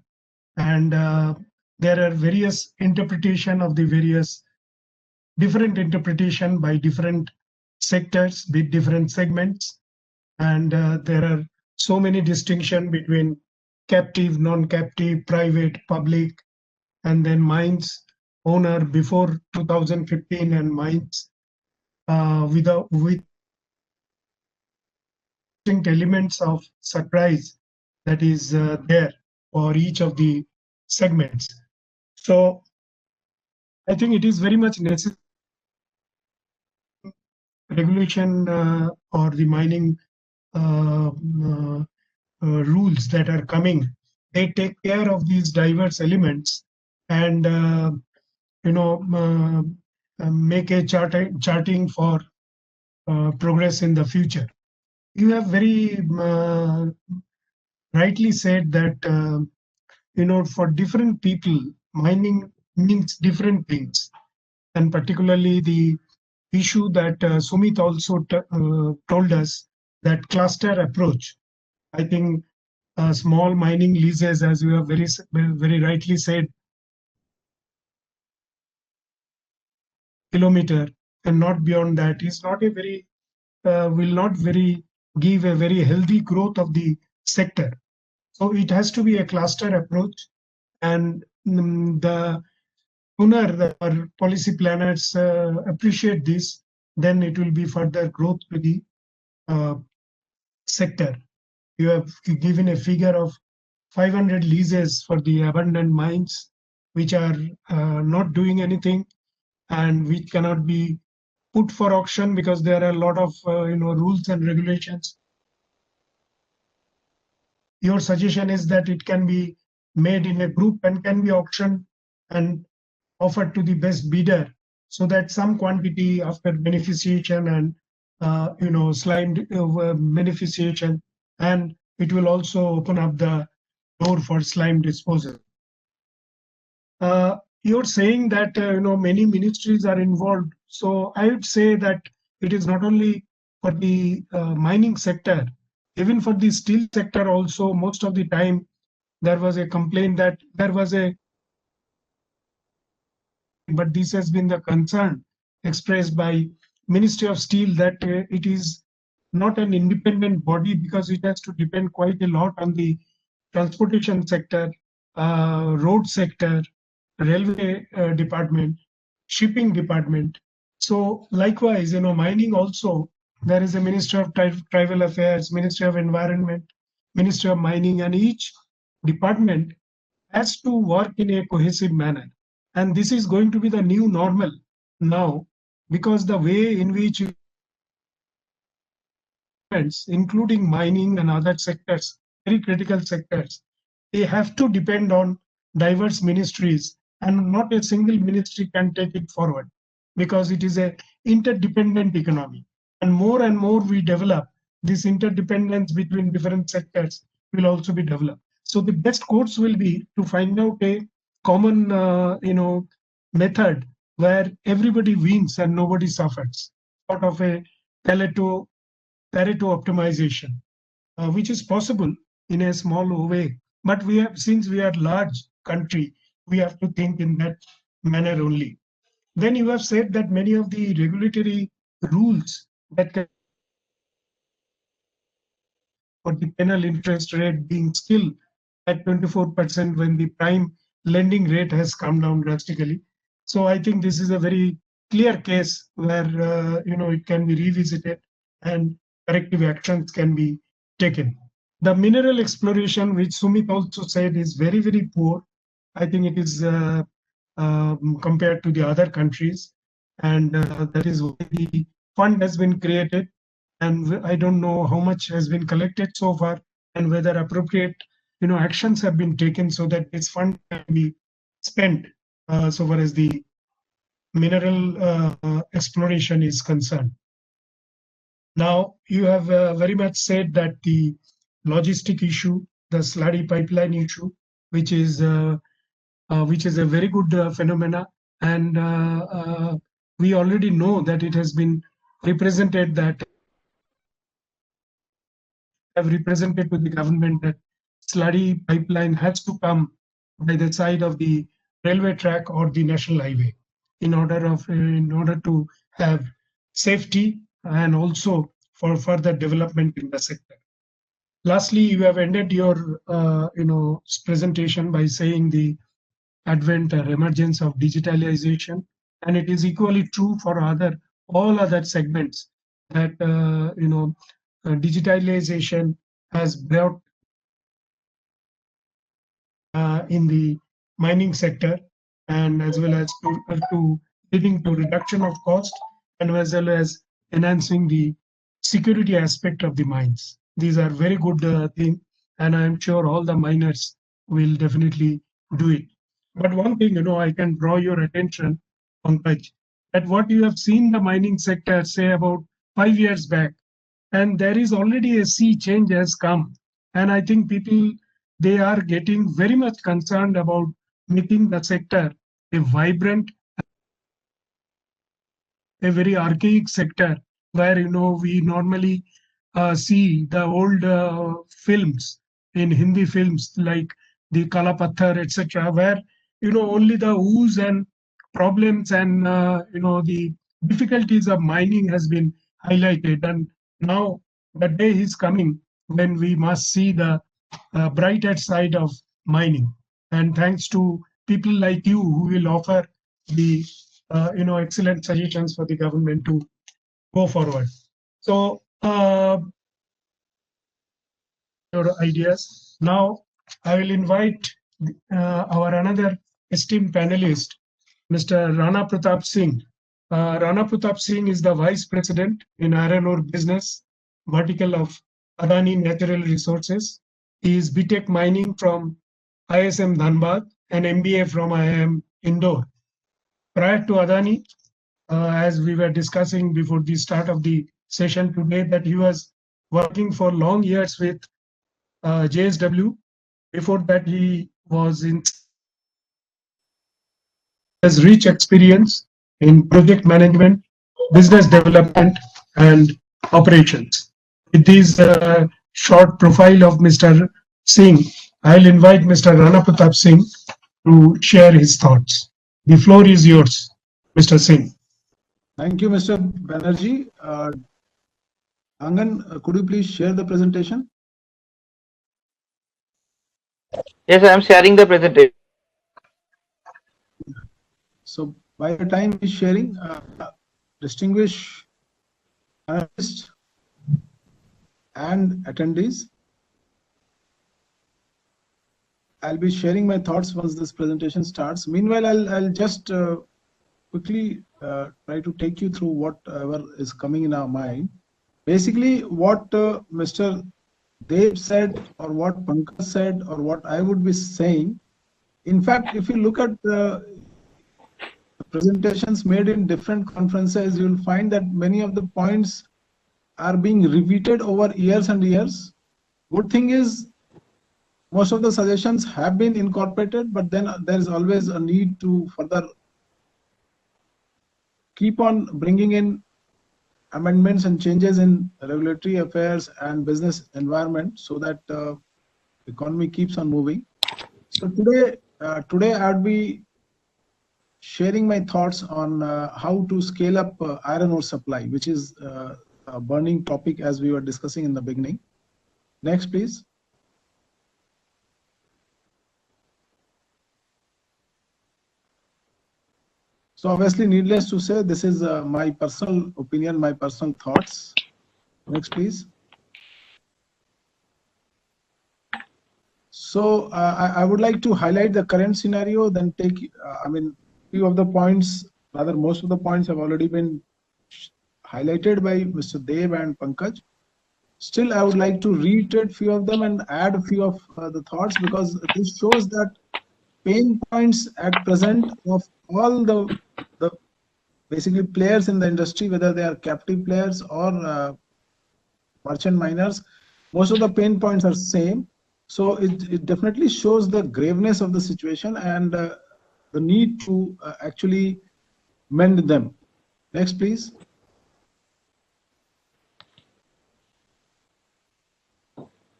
and there are various interpretation of the various different interpretation by different sectors with different segments, and there are so many distinction between captive, non-captive, private, public, and then mines owner before 2015 and mines with elements of surprise that is there for each of the segments. So I think it is very much necessary regulation or the mining rules that are coming. They take care of these diverse elements and make a charting for progress in the future. You have very rightly said that for different people, mining means different things, and particularly the issue that Sumit also told us, that cluster approach. I think small mining leases, as you have very rightly said, kilometer and not beyond that is not a very will not very give a very healthy growth of the sector. So it has to be a cluster approach, and the sooner our policy planners appreciate this, then it will be further growth to the sector. You have given a figure of 500 leases for the abandoned mines, which are not doing anything and which cannot be put for auction because there are a lot of rules and regulations. Your suggestion is that it can be made in a group and can be auctioned and offered to the best bidder, so that some quantity after beneficiation and slimed beneficiation, and it will also open up the door for slime disposal. You're saying that many ministries are involved, so I would say that it is not only for the mining sector, even for the steel sector also. Most of the time there was a complaint that there was but this has been the concern expressed by Ministry of Steel, that it is not an independent body, because it has to depend quite a lot on the transportation sector, road sector, railway department, shipping department. So likewise, mining also, there is a Minister of Tribal Affairs, Ministry of Environment, Ministry of Mining, and each department has to work in a cohesive manner. And this is going to be the new normal now, because the way in which, including mining and other sectors, very critical sectors, they have to depend on diverse ministries, and not a single ministry can take it forward, because it is a interdependent economy. And more we develop, this interdependence between different sectors will also be developed. So the best course will be to find out a common method where everybody wins and nobody suffers, sort of a Pareto optimization, which is possible in a small way. But since we are large country, we have to think in that manner only. Then you have said that many of the regulatory rules that can, for the penal interest rate being still at 24% when the prime lending rate has come down drastically. So I think this is a very clear case where it can be revisited and corrective actions can be taken. The mineral exploration, which Sumit also said, is very, very poor. I think it is compared to the other countries, and that is why the fund has been created. And I don't know how much has been collected so far, and whether appropriate actions have been taken so that this fund can be spent so far as the mineral exploration is concerned. Now, you have very much said that the logistic issue, the slurry pipeline issue, which is a very good phenomena, and we already know that it has been represented, that have represented to the government that slurry pipeline has to come by the side of the railway track or the national highway in order to have safety and also for further development in the sector. Lastly, you have ended your presentation by saying the advent or emergence of digitalization, and it is equally true for all other segments that digitalization has brought in the mining sector, and as well as to leading to reduction of cost, and as well as enhancing the security aspect of the mines. These are very good things, and I am sure all the miners will definitely do it. But one thing, I can draw your attention, Pankaj, that what you have seen the mining sector, say about 5 years back, and there is already a sea change has come. And I think people, they are getting very much concerned about making the sector a vibrant, a very archaic sector, where we normally see the old films in Hindi films like the Kala Patthar, etc., where only the ooze and problems and the difficulties of mining has been highlighted. And now the day is coming when we must see the brighter side of mining. And thanks to people like you who will offer the excellent suggestions for the government to go forward. So your ideas. Now I will invite our another esteemed panelist, Mr. Rana Pratap Singh. Rana Pratap Singh is the Vice President in Iron Ore Business Vertical of Adani Natural Resources. He is BTech Mining from ISM Dhanbad and MBA from IIM Indore. Prior to Adani, as we were discussing before the start of the session today, that he was working for long years with JSW. Before that, he was has rich experience in project management, business development, and operations. With this short profile of Mr. Singh, I'll invite Mr. Rana Pratap Singh to share his thoughts. The floor is yours, Mr. Singh. Thank you, Mr. Banerjee. Angan, could you please share the presentation? Yes, I am sharing the presentation. So by the time he's sharing, distinguished panelists and attendees, I'll be sharing my thoughts once this presentation starts. Meanwhile, I'll just quickly try to take you through whatever is coming in our mind. Basically, what Mr. Dev said, or what Pankaj said, or what I would be saying. In fact, if you look at the presentations made in different conferences, you'll find that many of the points are being repeated over years and years. Good thing is, most of the suggestions have been incorporated, but then there is always a need to further keep on bringing in amendments and changes in regulatory affairs and business environment so that the economy keeps on moving. So today I'll be sharing my thoughts on how to scale up iron ore supply, which is a burning topic as we were discussing in the beginning. Next, please. So obviously, needless to say, this is my personal opinion, my personal thoughts. Next, please. So I would like to highlight the current scenario, then take, few of the points, rather most of the points have already been highlighted by Mr. Dev and Pankaj. Still, I would like to reiterate few of them and add a few of the thoughts, because this shows that pain points at present of all the basically players in the industry, whether they are captive players or merchant miners, most of the pain points are same. So it definitely shows the graveness of the situation and the need to actually mend them. Next, please.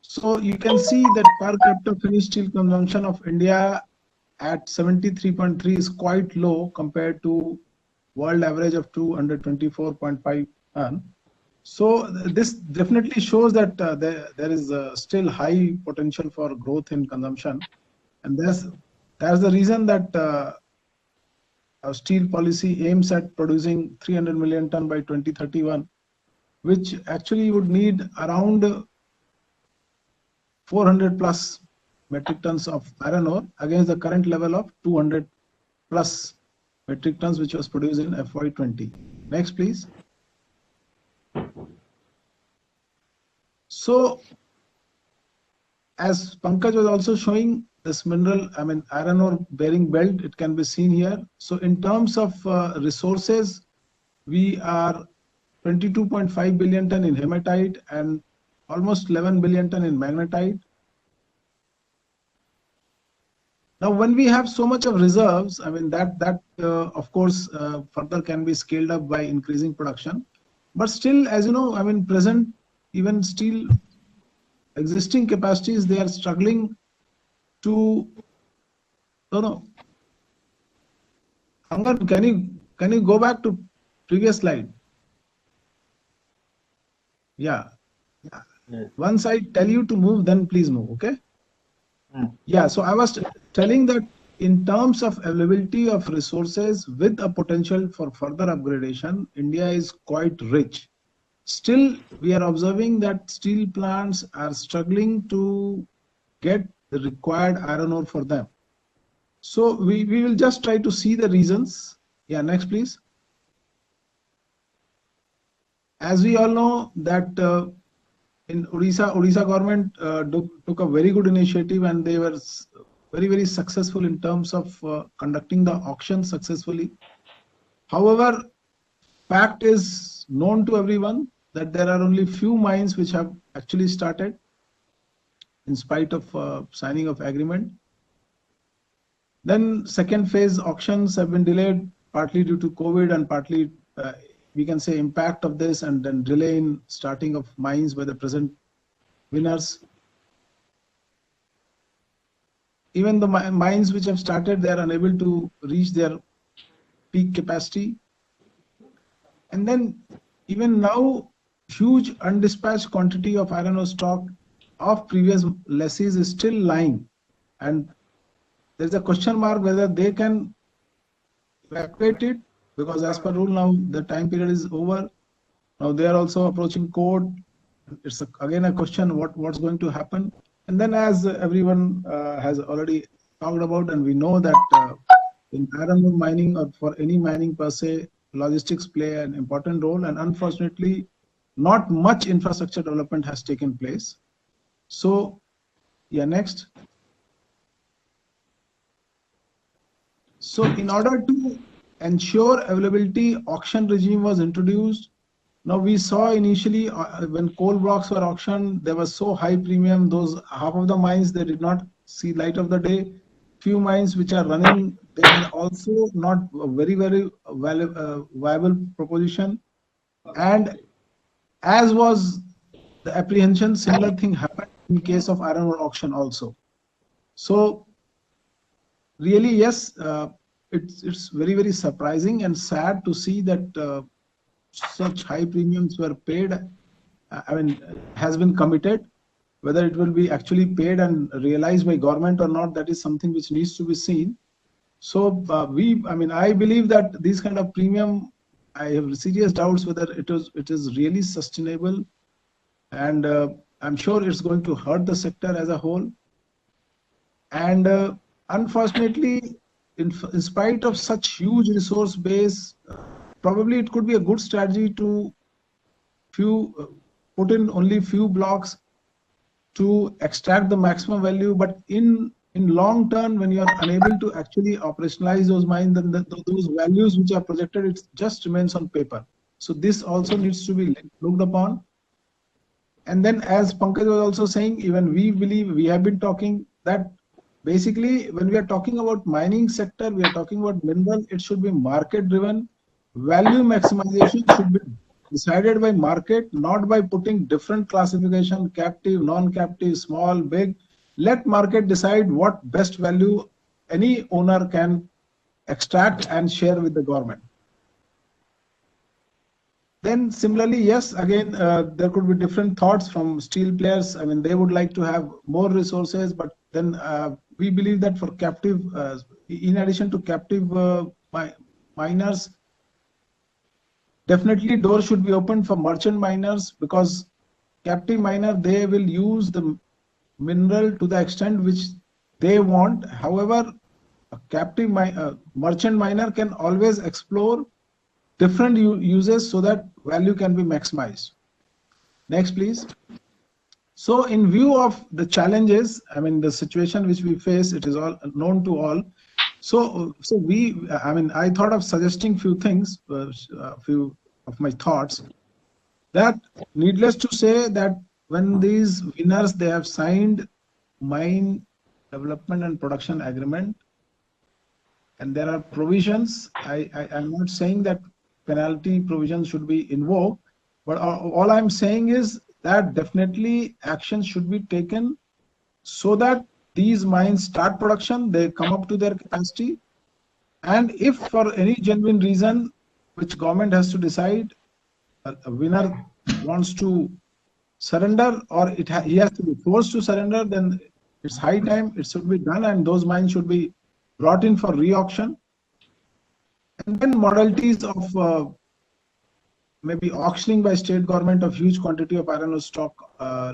So you can see that per capita finished steel consumption of India at 73.3 is quite low compared to world average of 224.5 ton. So this definitely shows that there is still high potential for growth in consumption, and that's the reason that our steel policy aims at producing 300 million ton by 2031, which actually would need around 400 plus metric tons of iron ore against the current level of 200 plus metric tons which was produced in FY20. Next, please. So, as Pankaj was also showing, this mineral, iron ore bearing belt, it can be seen here. So, in terms of resources, we are 22.5 billion ton in hematite and almost 11 billion ton in magnetite. Now, when we have so much of reserves, that of course further can be scaled up by increasing production. But still, as you know, present even steel existing capacities, they are struggling to. Angan, can you go back to previous slide? Yeah. Once I tell you to move, then please move. Okay. Yeah, so I was telling that in terms of availability of resources with a potential for further upgradation, India is quite rich. Still, we are observing that steel plants are struggling to get the required iron ore for them. So we will just try to see the reasons. Yeah, next please. As we all know that in Odisha government took a very good initiative, and they were very, very successful in terms of conducting the auction successfully. However, fact is known to everyone that there are only few mines which have actually started in spite of signing of agreement. Then second phase auctions have been delayed, partly due to COVID and partly we can say impact of this, and then delay in starting of mines by the present winners. Even the mines which have started, they are unable to reach their peak capacity. And then even now, huge undispatched quantity of iron ore stock of previous lessees is still lying, and there's a question mark whether they can evacuate it, because as per rule now the time period is over. Now they are also approaching court. It's again a question what's going to happen. And then, as everyone has already talked about, and we know that in iron ore mining, or for any mining per se, logistics play an important role, and unfortunately not much infrastructure development has taken place. So yeah, next. So in order to ensure availability, auction regime was introduced. Now we saw initially when coal blocks were auctioned, there was so high premium, those half of the mines, they did not see light of the day. Few mines which are running, they are also not a very viable proposition. And as was the apprehension, similar thing happened in case of iron ore auction also. So really, yes, it's very surprising and sad to see that such high premiums were paid. I mean, has been committed. Whether it will be actually paid and realized by government or not, that is something which needs to be seen. So I believe that these kind of premium, I have serious doubts whether it is really sustainable, and I'm sure it's going to hurt the sector as a whole. And unfortunately, in spite of such huge resource base, probably it could be a good strategy to put in only few blocks to extract the maximum value. But in long term, when you are unable to actually operationalize those mines, then those values which are projected, it just remains on paper. So this also needs to be looked upon. And then, as Pankaj was also saying, even we believe, we have been talking that basically when we are talking about mining sector, we are talking about mineral, it should be market driven. Value maximization should be decided by market, not by putting different classification, captive, non-captive, small, big. Let market decide what best value any owner can extract and share with the government. Then similarly, yes, again, there could be different thoughts from steel players. I mean, they would like to have more resources, but then we believe that for captive, in addition to captive miners, definitely doors should be open for merchant miners, because captive miner, they will use the mineral to the extent which they want. However, a captive merchant miner can always explore different uses so that value can be maximized. Next, please. So in view of the challenges, I mean, the situation which we face, it is all known to all. So I thought of suggesting few things, few of my thoughts. That needless to say that when these winners, they have signed mine development and production agreement, and there are provisions. I'm not saying that penalty provisions should be invoked, but all I'm saying is that definitely action should be taken so that these mines start production, they come up to their capacity, and if for any genuine reason which government has to decide, a winner wants to surrender, or he has to be forced to surrender, then it's high time it should be done, and those mines should be brought in for re-auction. And then modalities of maybe auctioning by state government of huge quantity of iron ore stock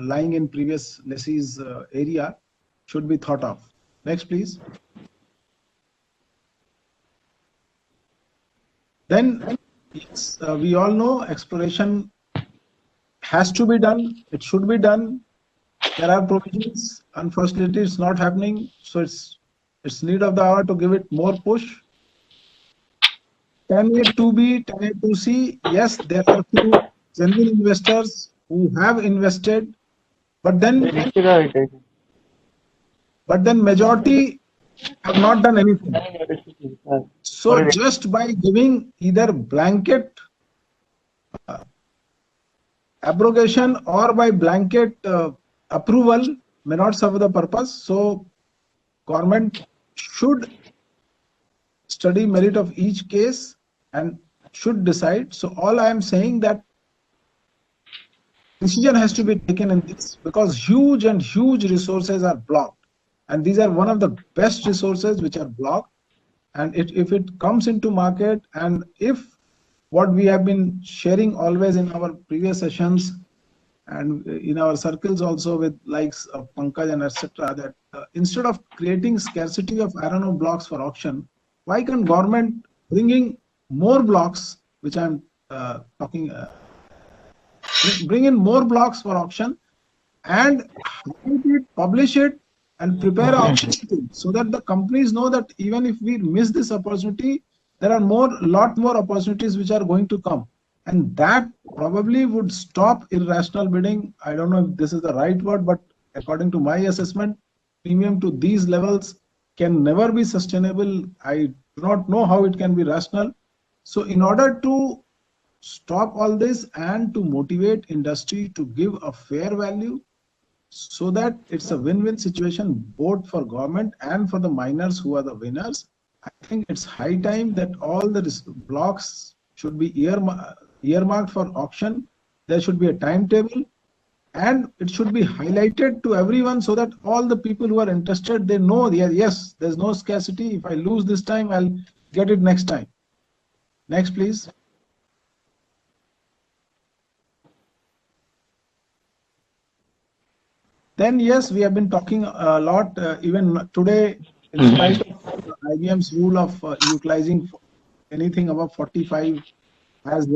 lying in previous lessees area should be thought of. Next, please. Then, yes, we all know exploration has to be done. It should be done. There are provisions. Unfortunately, it's not happening. So it's need of the hour to give it more push. 10A2B, 10A2C, yes, there are few genuine investors who have invested, but then majority have not done anything. So just by giving either blanket abrogation or by blanket approval may not serve the purpose. So government should study merit of each case and should decide. So all I am saying that decision has to be taken in this, because huge resources are blocked, and these are one of the best resources which are blocked. And if it comes into market, and if what we have been sharing always in our previous sessions and in our circles also with likes of Pankaj and etc., that instead of creating scarcity of iron ore blocks for auction, why can't government bringing more blocks, which I'm talking, bring in more blocks for auction and publish it and prepare an auction so that the companies know that even if we miss this opportunity, there are lot more opportunities which are going to come, and that probably would stop irrational bidding. I don't know if this is the right word, but according to my assessment, premium to these levels can never be sustainable. I do not know how it can be rational. So in order to stop all this and to motivate industry to give a fair value, so that it's a win-win situation both for government and for the miners who are the winners, I think it's high time that all the blocks should be earmarked for auction. There should be a timetable, and it should be highlighted to everyone so that all the people who are interested, they know, yes, there's no scarcity. If I lose this time, I'll get it next time. Next, please. Then yes, we have been talking a lot even today, in spite of IBM's rule of utilizing anything above 45 as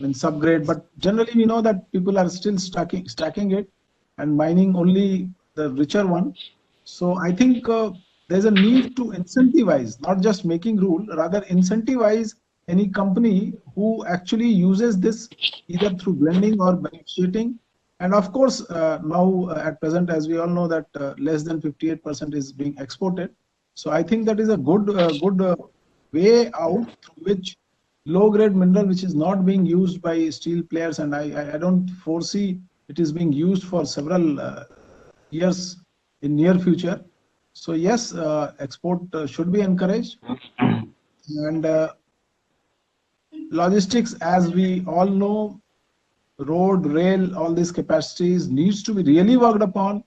subgrade, but generally we know that people are still stacking it and mining only the richer one. So I think there's a need to incentivize, not just making rule, rather incentivize any company who actually uses this either through blending or beneficiating. And of course, now at present, as we all know, that less than 58% is being exported. So I think that is a good way out through which low-grade mineral, which is not being used by steel players, and I don't foresee it is being used for several years in near future. So yes, export should be encouraged. And logistics, as we all know, road, rail, all these capacities needs to be really worked upon,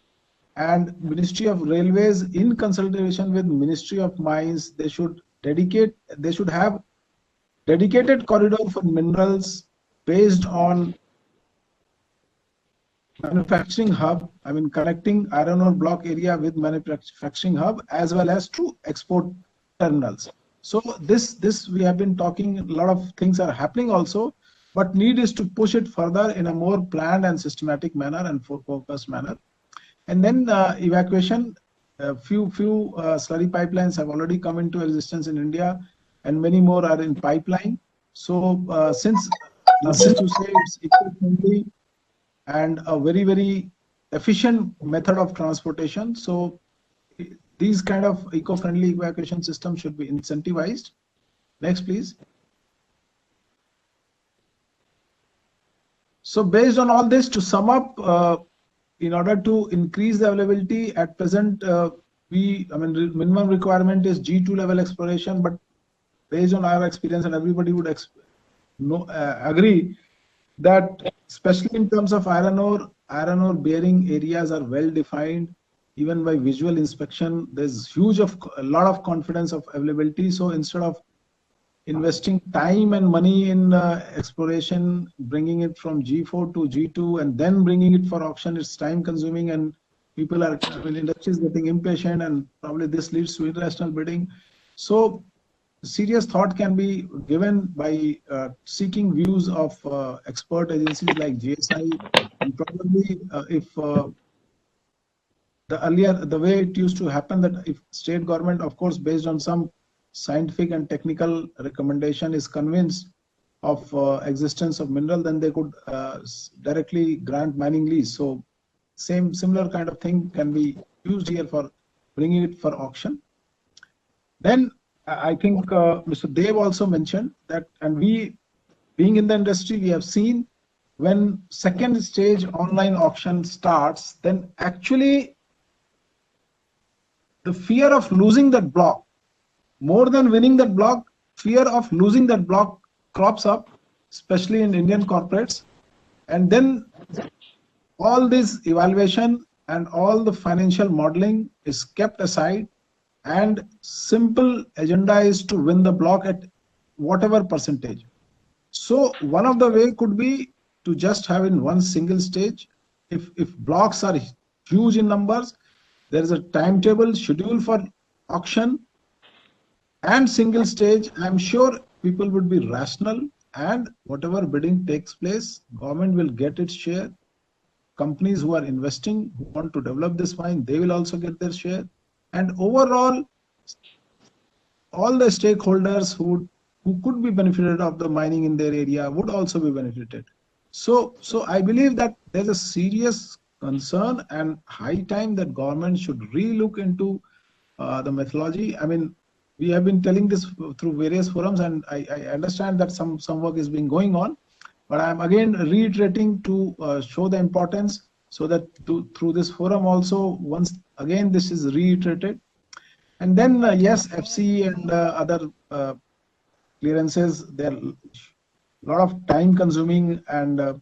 and Ministry of Railways, in consultation with Ministry of Mines, they should have dedicated corridor for minerals based on manufacturing hub. I mean, connecting iron ore block area with manufacturing hub as well as to export terminals. So this we have been talking, a lot of things are happening also, but need is to push it further in a more planned and systematic manner and focused manner. And then evacuation, few slurry pipelines have already come into existence in India, and many more are in pipeline. So since you say it's eco-friendly and a very efficient method of transportation, so these kind of eco-friendly evacuation systems should be incentivized. Next, please. So based on all this, to sum up, in order to increase the availability at present, minimum requirement is G2 level exploration, but based on our experience, and everybody would agree that especially in terms of iron ore bearing areas are well defined. Even by visual inspection, there's a lot of confidence of availability. So instead of investing time and money in exploration, bringing it from G4 to G2 and then bringing it for auction, it's time consuming, and people are, industry is getting impatient, and probably this leads to irrational bidding. So serious thought can be given by seeking views of expert agencies like GSI, and probably if the way it used to happen, that if state government, of course, based on some scientific and technical recommendation, is convinced of existence of mineral, then they could directly grant mining lease. So similar kind of thing can be used here for bringing it for auction. Then I think Mr. Dev also mentioned that, and we being in the industry, we have seen when second stage online auction starts, then actually the fear of losing that block, more than winning that block, fear of losing that block crops up, especially in Indian corporates. And then all this evaluation and all the financial modeling is kept aside, and simple agenda is to win the block at whatever percentage. So one of the way could be to just have in one single stage. If blocks are huge in numbers, there is a timetable schedule for auction and single stage. I'm sure people would be rational, and whatever bidding takes place, government will get its share. Companies who are investing, who want to develop this mine, they will also get their share. And overall, all the stakeholders who could be benefited of the mining in their area would also be benefited. So I believe that there's a serious concern and high time that government should relook into the methodology. I mean, we have been telling this through various forums, and I understand that some work is being going on, but I'm again reiterating to show the importance, so that through this forum also, once again this is reiterated. And then yes, FC and other clearances, they're a lot of time consuming, and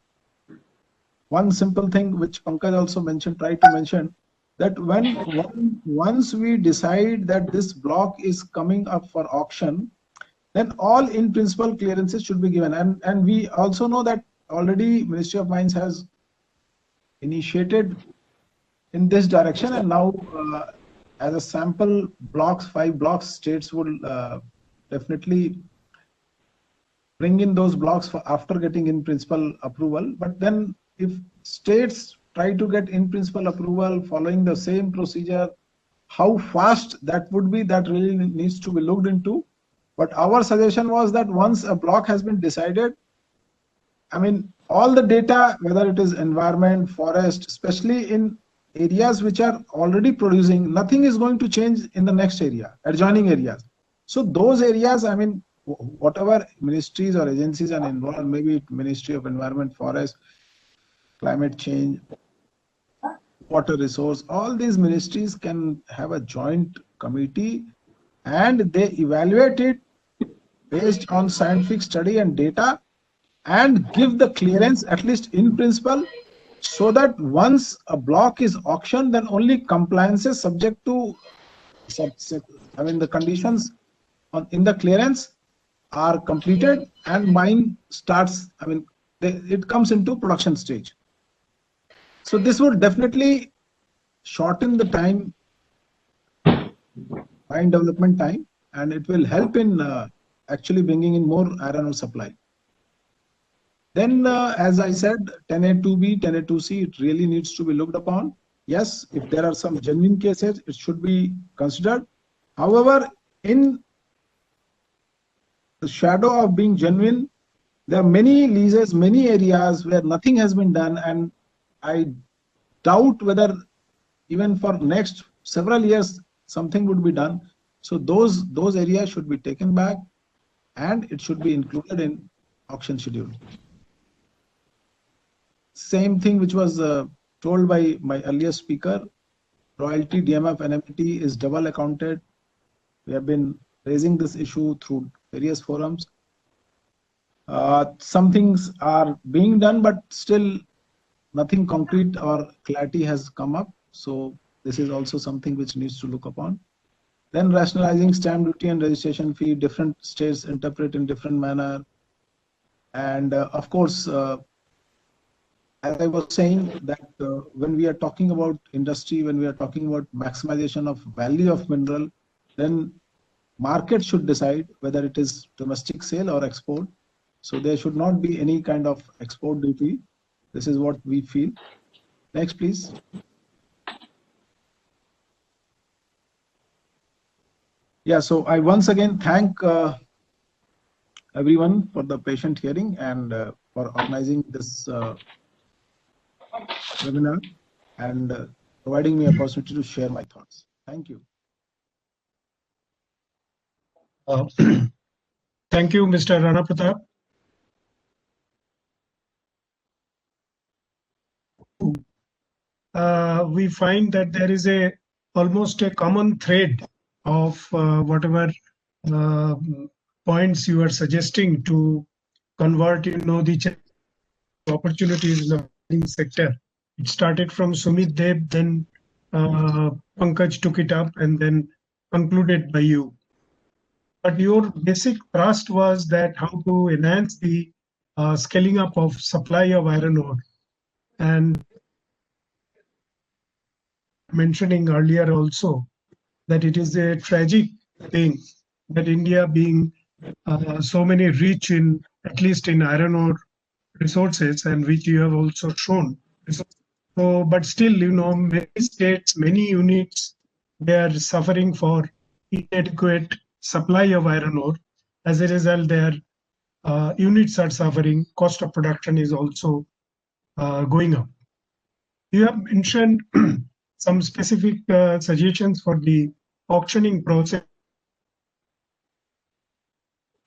one simple thing which Pankaj also tried to mention, that once we decide that this block is coming up for auction, then all in principle clearances should be given. And we also know that already Ministry of Mines has initiated in this direction, and now as a sample blocks, 5 blocks, states will definitely bring in those blocks for after getting in principle approval. But then if states try to get in principle approval following the same procedure, how fast that would be, that really needs to be looked into. But our suggestion was that once a block has been decided, I mean, all the data, whether it is environment, forest, especially in areas which are already producing, nothing is going to change in the next area, adjoining areas. So those areas, I mean, whatever ministries or agencies are involved, maybe Ministry of Environment, Forest, Climate Change, Water Resource, all these ministries can have a joint committee, and they evaluate it based on scientific study and data, and give the clearance at least in principle, so that once a block is auctioned, then only compliances subject to, I mean, the conditions in the clearance are completed, and mine starts, I mean, it comes into production stage. So this would definitely shorten the time, mine development time, and it will help in actually bringing in more iron ore supply. Then, as I said, 10A2B, 10A2C, it really needs to be looked upon. Yes, if there are some genuine cases, it should be considered. However, in the shadow of being genuine, there are many leases, many areas where nothing has been done, and I doubt whether even for next several years something would be done. So those areas should be taken back, and it should be included in auction schedule. Same thing which was told by my earlier speaker, royalty, DMF, NMDC is double accounted. We have been raising this issue through various forums. Some things are being done, but still nothing concrete or clarity has come up. So this is also something which needs to look upon. Then rationalizing stamp duty and registration fee, different states interpret in different manner. And of course, as I was saying, that when we are talking about industry, when we are talking about maximization of value of mineral, then market should decide whether it is domestic sale or export. So there should not be any kind of export duty. This is what we feel. Next, please. Yeah, so I once again thank everyone for the patient hearing and for organizing this webinar and providing me an opportunity to share my thoughts. Thank you. Thank you, Mr. Rana Pratap. We find that there is almost a common thread of whatever points you are suggesting to convert, the opportunities in the mining sector. It started from Sumit Deb, then Pankaj took it up, and then concluded by you. But your basic thrust was that how to enhance the scaling up of supply of iron ore. And mentioning earlier also that it is a tragic thing that India being so many rich in, at least in iron ore resources, and which you have also shown. So, but still, many states, many units, they are suffering for inadequate supply of iron ore. As a result, their units are suffering. Cost of production is also going up. You have mentioned some specific suggestions for the auctioning process.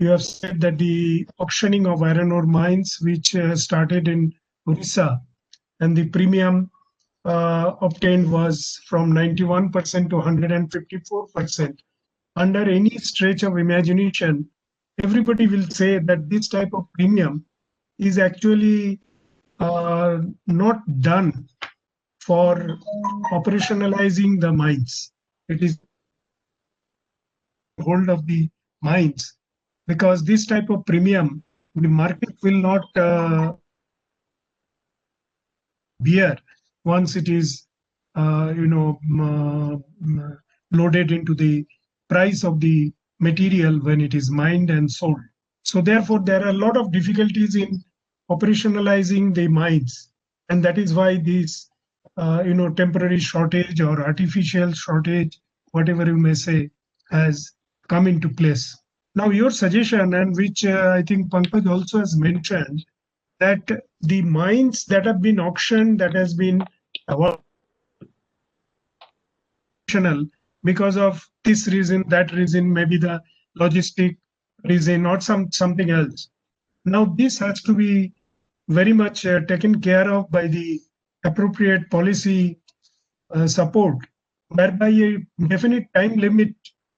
You have said that the auctioning of iron ore mines, which started in Orissa, and the premium obtained was from 91% to 154%. Under any stretch of imagination, everybody will say that this type of premium is actually not done for operationalizing the mines. It is hold of the mines, because this type of premium, the market will not bear once it is loaded into the price of the material when it is mined and sold. So therefore, there are a lot of difficulties in operationalizing the mines, and that is why this temporary shortage or artificial shortage, whatever you may say, has come into place. Now, your suggestion, and which I think Pankaj also has mentioned, that the mines that have been auctioned, that has been because of this reason, that reason, maybe the logistic reason or something else. Now, this has to be very much taken care of by the appropriate policy support, whereby a definite time limit,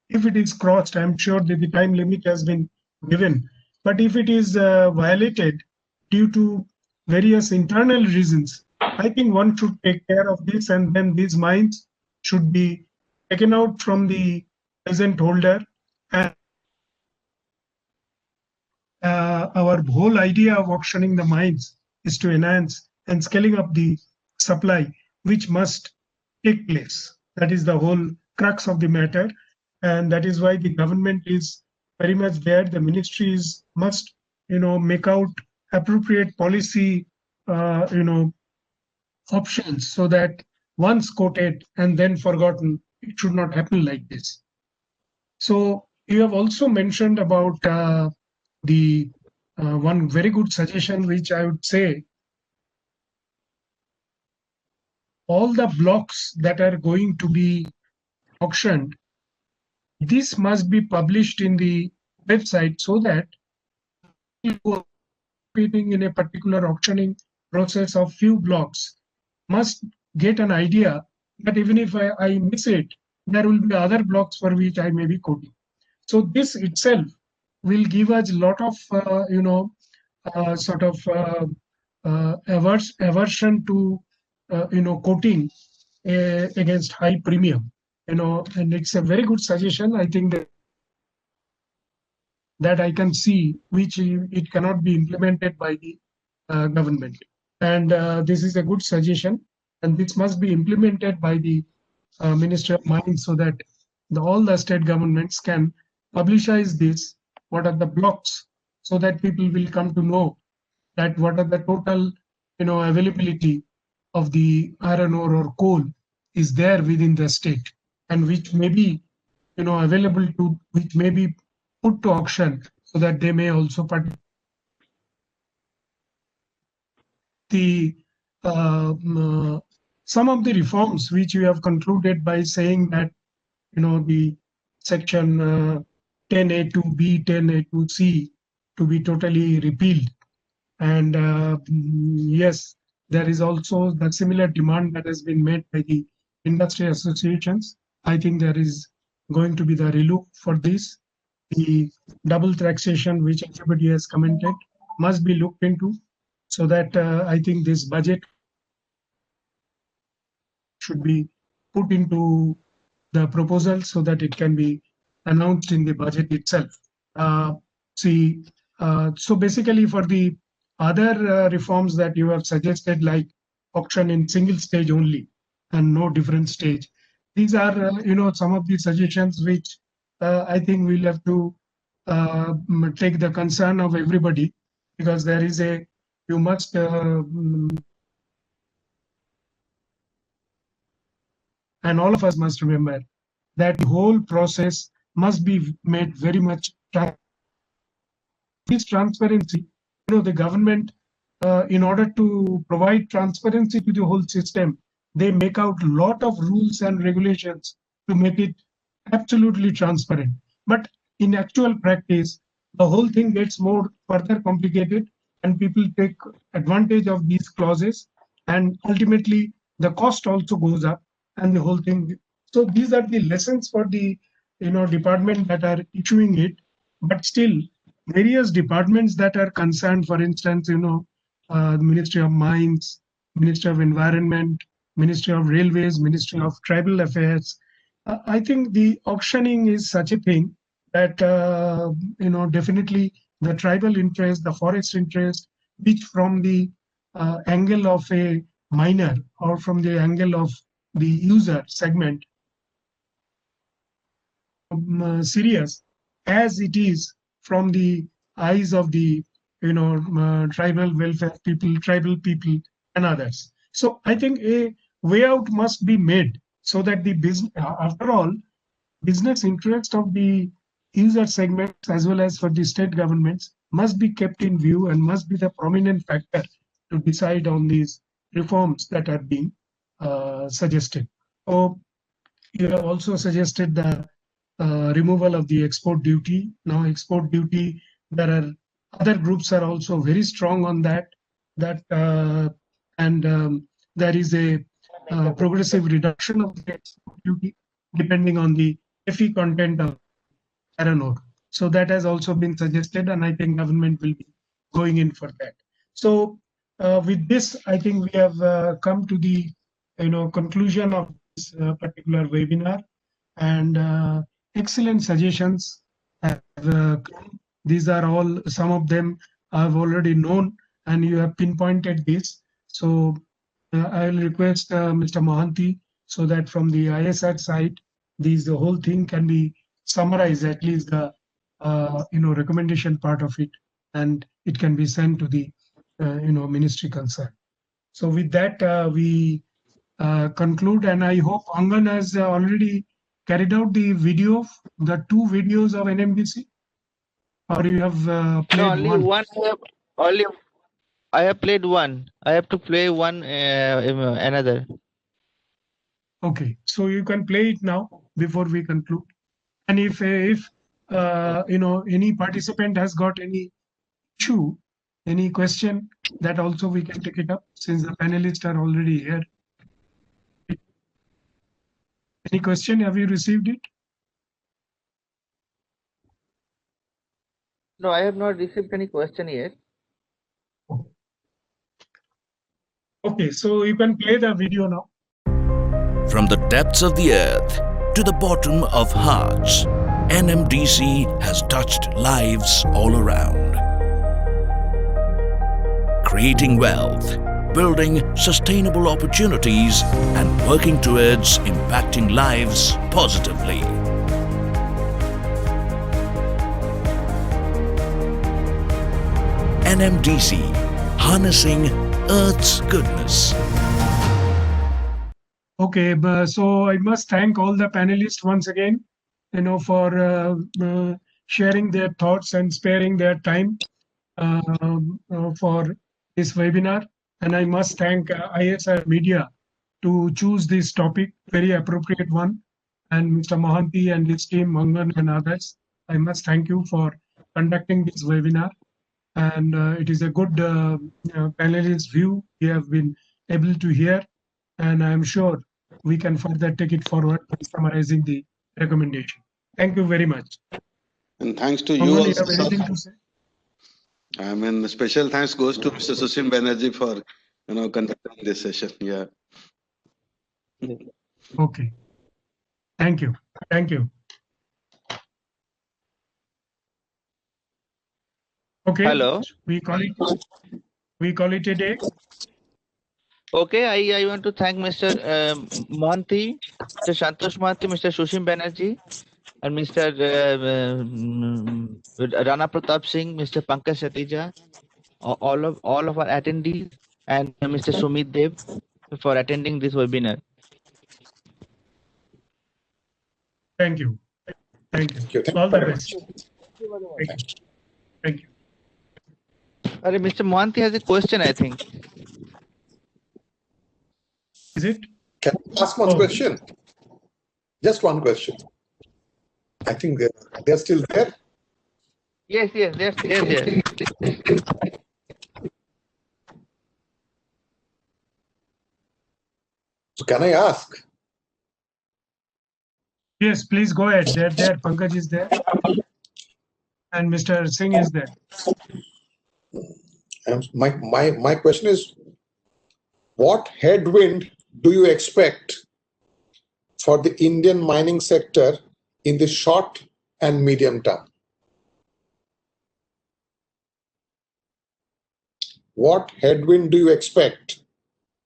if it is crossed, I'm sure that the time limit has been given. But if it is violated due to various internal reasons, I think one should take care of this, and then these mines should be taken out from the present holder. And our whole idea of auctioning the mines is to enhance and scaling up the supply, which must take place. That is the whole crux of the matter. And that is why the government is very much there. The ministries must, make out appropriate policy, options, so that once quoted and then forgotten, it should not happen like this. So you have also mentioned about the one very good suggestion, which I would say, all the blocks that are going to be auctioned, this must be published in the website, so that people competing in a particular auctioning process of few blocks must get an idea that even if I miss it, there will be other blocks for which I may be quoting. So this itself will give us a lot of, aversion to, quoting against high premium, and it's a very good suggestion. I think that I can see, which it cannot be implemented by the government. And this is a good suggestion, and this must be implemented by the Ministry of Mines, so that all the state governments can publicize this, what are the blocks, so that people will come to know that what are the total, availability of the iron ore or coal is there within the state, and which may be, available to, which may be put to auction, so that they may also participate. The some of the reforms which you have concluded by saying that, the section 10A2B, 10A2C to be totally repealed. And yes, there is also the similar demand that has been made by the industry associations. I think there is going to be the relook for this. The double taxation, which everybody has commented, must be looked into. so that I think this budget should be put into the proposal so that it can be announced in the budget itself. So basically for the other reforms that you have suggested, like auction in single stage only and no different stage, these are some of the suggestions which I think we'll have to take the concern of everybody, because there is you must and all of us must remember that the whole process must be made very much transparency. The government, in order to provide transparency to the whole system, they make out a lot of rules and regulations to make it absolutely transparent. But in actual practice, the whole thing gets more further complicated, and people take advantage of these clauses, and ultimately the cost also goes up, and the whole thing. So these are the lessons for the department that are issuing it. But still, various departments that are concerned, for instance, Ministry of Mines, Ministry of Environment, Ministry of Railways, Ministry of Tribal Affairs. I think the auctioning is such a thing that definitely the tribal interest, the forest interest, which from the angle of a miner or from the angle of the user segment, serious as it is from the eyes of the tribal welfare people, tribal people, and others. So I think a way out must be made so that the business, after all, business interest of the user segments as well as for the state governments must be kept in view and must be the prominent factor to decide on these reforms that are being suggested. So you have also suggested the removal of the export duty. Now export duty, there are other groups are also very strong on that. There is a progressive reduction of the export duty depending on the Fe content of iron ore. So that has also been suggested, and I think government will be going in for that. So with this, I think we have come to the conclusion of this particular webinar, and excellent suggestions have come. These are all, some of them I've already known, and you have pinpointed this. So I'll request Mr. Mahanti, so that from the ISR side, the whole thing can be summarized, at least the recommendation part of it, and it can be sent to the ministry concerned. So with that, we conclude, and I hope Angan has already carried out the video, the 2 videos of NMDC, or you have played No, only one. I have played one. I have to play one another. Okay, so you can play it now before we conclude. And if any participant has got any issue, any question, that also we can take it up, since the panelists are already here. Any question? Have you received it? No, I have not received any question yet. Okay, so you can play the video now. From the depths of the earth to the bottom of hearts, NMDC has touched lives all around. Creating wealth, building sustainable opportunities, and working towards impacting lives positively. NMDC, harnessing Earth's goodness. Okay, so I must thank all the panelists once again, for sharing their thoughts and sparing their time for this webinar. And I must thank ISR Media to choose this topic, very appropriate one. And Mr. Mahanti and his team, Angan and others, I must thank you for conducting this webinar. And it is a good panelist view we have been able to hear. And I'm sure we can further take it forward by summarizing the recommendation. Thank you very much. And thanks to you Angan, also, you have anything to say? I mean, special thanks goes to Mr. Sushim Banerjee for conducting this session. Yeah. Okay. Thank you. Thank you. Okay. Hello. We call it a day. Okay, I want to thank Mr. Mahanti, Mr. Santosh Mahanti, Mr. Sushim Banerjee, and Mr. Rana Pratap Singh, Mr. Pankaj Satija, all of our attendees, and Mr. Sumit Dev for attending this webinar. Thank you. Thank you. Thank you. Thank All you the very best. much. Thank you. Thank you. Mr. Mahanti has a question, I think. Is it? Can I ask one question? Just one question. I think they're still there. Yes, they're there. So can I ask? Yes, please go ahead. They're there. Pankaj is there. And Mr. Singh is there. My question is, what headwind do you expect for the Indian mining sector in the short and medium term? What headwind do you expect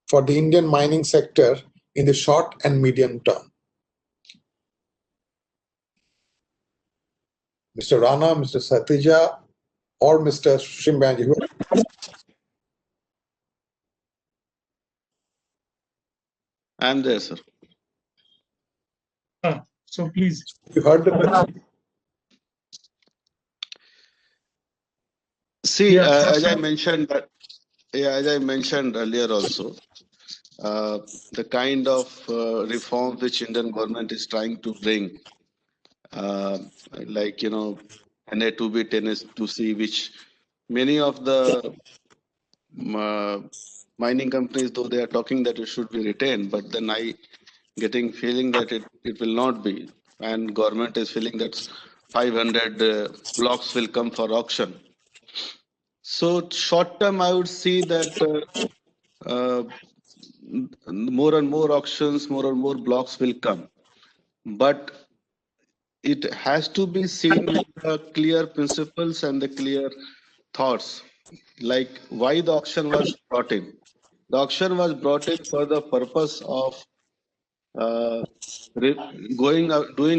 for the Indian mining sector in the short and medium term? Mr. Rana, Mr. Satija, or Mr. Sushim Banerjee? I'm there, sir. So please. You heard the question? See, Yeah, as I mentioned earlier also, the kind of reforms which Indian government is trying to bring, like NA2B, NA2C, which many of the mining companies, though they are talking that it should be retained, but then I getting feeling that it will not be, and government is feeling that 500 blocks will come for auction. So short term, I would see that more and more auctions, more and more blocks will come, but it has to be seen with the clear principles and the clear thoughts, like why the auction was brought in. The auction was brought in for the purpose of doing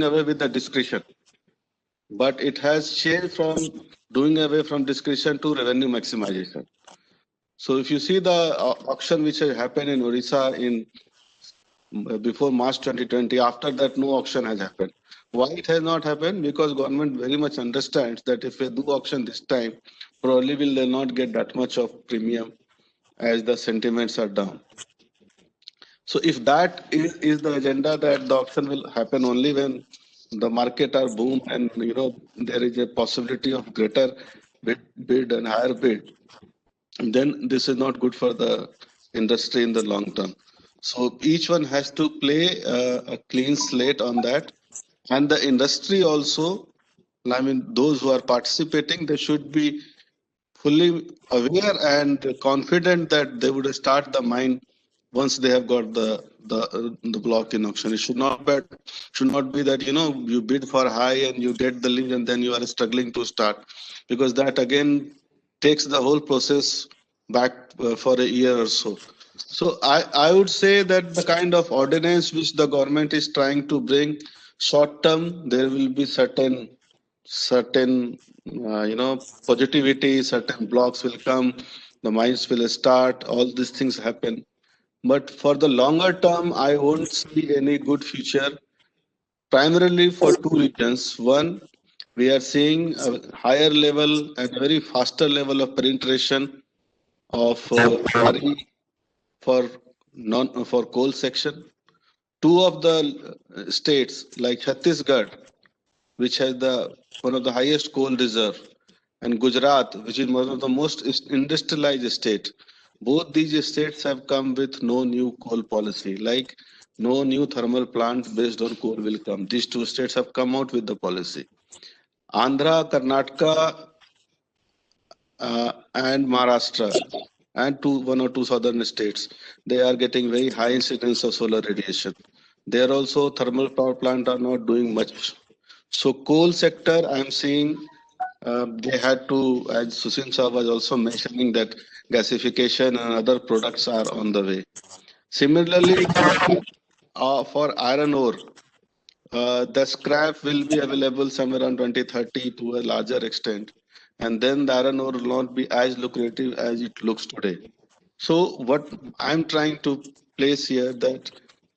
away with the discretion, but it has changed from doing away from discretion to revenue maximization. So if you see the auction which has happened in Odisha in before March 2020, after that no auction has happened. Why it has not happened? Because government very much understands that if they do auction this time, probably will they not get that much of premium as the sentiments are down. So if that is the agenda, that the auction will happen only when the market are boom and there is a possibility of greater bid and higher bid, then this is not good for the industry in the long term. So each one has to play a clean slate on that, and the industry also, I mean those who are participating, they should be fully aware and confident that they would start the mine once they have got the block in auction. It should not be that you bid for high and you get the link and then you are struggling to start, because that again takes the whole process back for a year or so. So I would say that the kind of ordinance which the government is trying to bring, short term there will be certain positivity, certain blocks will come, the mines will start, all these things happen. But for the longer term, I won't see any good future, primarily for two reasons. One, we are seeing a higher level and very faster level of penetration of RE for coal section. Two of the states like Chhattisgarh, which has one of the highest coal reserve, and Gujarat, which is one of the most industrialized state. Both these states have come with no new coal policy, like no new thermal plant based on coal will come. These two states have come out with the policy. Andhra, Karnataka and Maharashtra and one or two southern states, they are getting very high incidence of solar radiation. There also thermal power plant are not doing much. So coal sector, I'm seeing they had to, as Sushim sir was also mentioning, that gasification and other products are on the way. Similarly, for iron ore, the scrap will be available somewhere around 2030 to a larger extent, and then the iron ore will not be as lucrative as it looks today. So what I'm trying to place here, that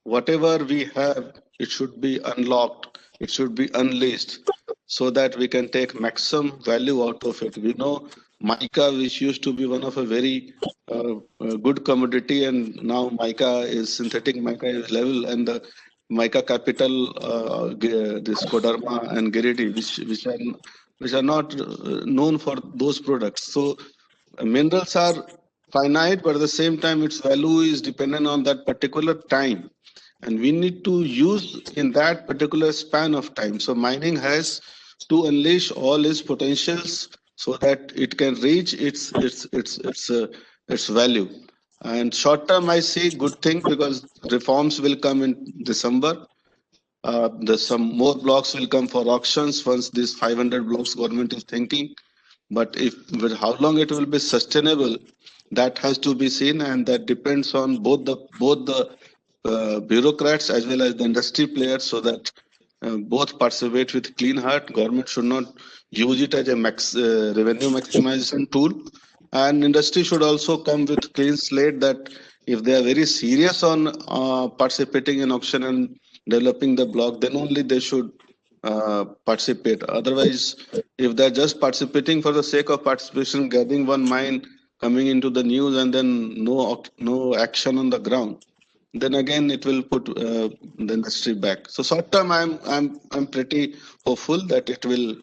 whatever we have, it should be unlocked, it should be unleashed, so that we can take maximum value out of it. We know mica, which used to be one of a very good commodity, and now mica is synthetic mica is level, and the mica capital, this Kodarma and Giridih, which are not known for those products. So minerals are finite, but at the same time, its value is dependent on that particular time. And we need to use in that particular span of time. So mining has to unleash all its potentials so that it can reach its value. And short term, I see good thing because reforms will come in December. There's some more blocks will come for auctions once this 500 blocks government is thinking. But how long it will be sustainable, that has to be seen, and that depends on both the bureaucrats as well as the industry players, so that both participate with clean heart. Government should not use it as a revenue maximization tool, and industry should also come with clean slate, that if they are very serious on participating in auction and developing the block, then only they should participate. Otherwise, if they're just participating for the sake of participation, getting one mine coming into the news and then no action on the ground, then again it will put the industry back. So short term, I'm pretty hopeful that it will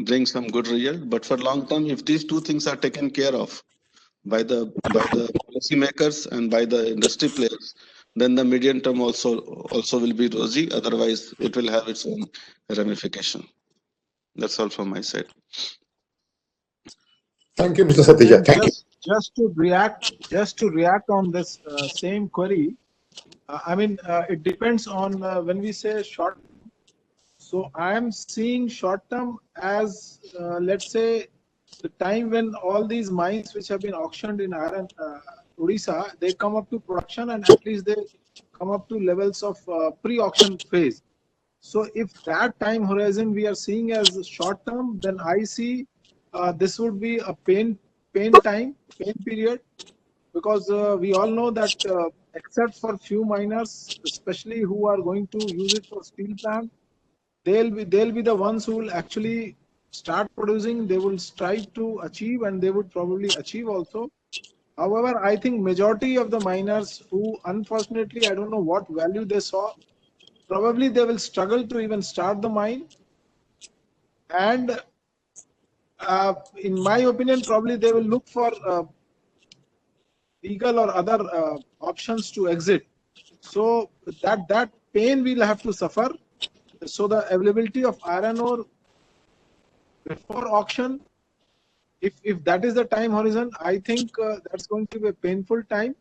bring some good result. But for long term, if these two things are taken care of by the policymakers and by the industry players, then the medium term also will be rosy. Otherwise, it will have its own ramification. That's all from my side. Thank you, Mr. Satija. Thank you. Just to react on this same query, it depends on when we say short. So I am seeing short term as let's say the time when all these mines which have been auctioned in Odisha, they come up to production, and at least they come up to levels of pre-auction phase. So if that time horizon we are seeing as short term, then I see this would be a pain period, because we all know that except for few miners, especially who are going to use it for steel plant, they'll be the ones who will actually start producing. They will strive to achieve, and they would probably achieve also. However, I think majority of the miners who, unfortunately, I don't know what value they saw, probably they will struggle to even start the mine. And in my opinion, probably they will look for legal or other options to exit. So that pain we'll have to suffer. So the availability of iron ore before auction, if that is the time horizon, I think that's going to be a painful time.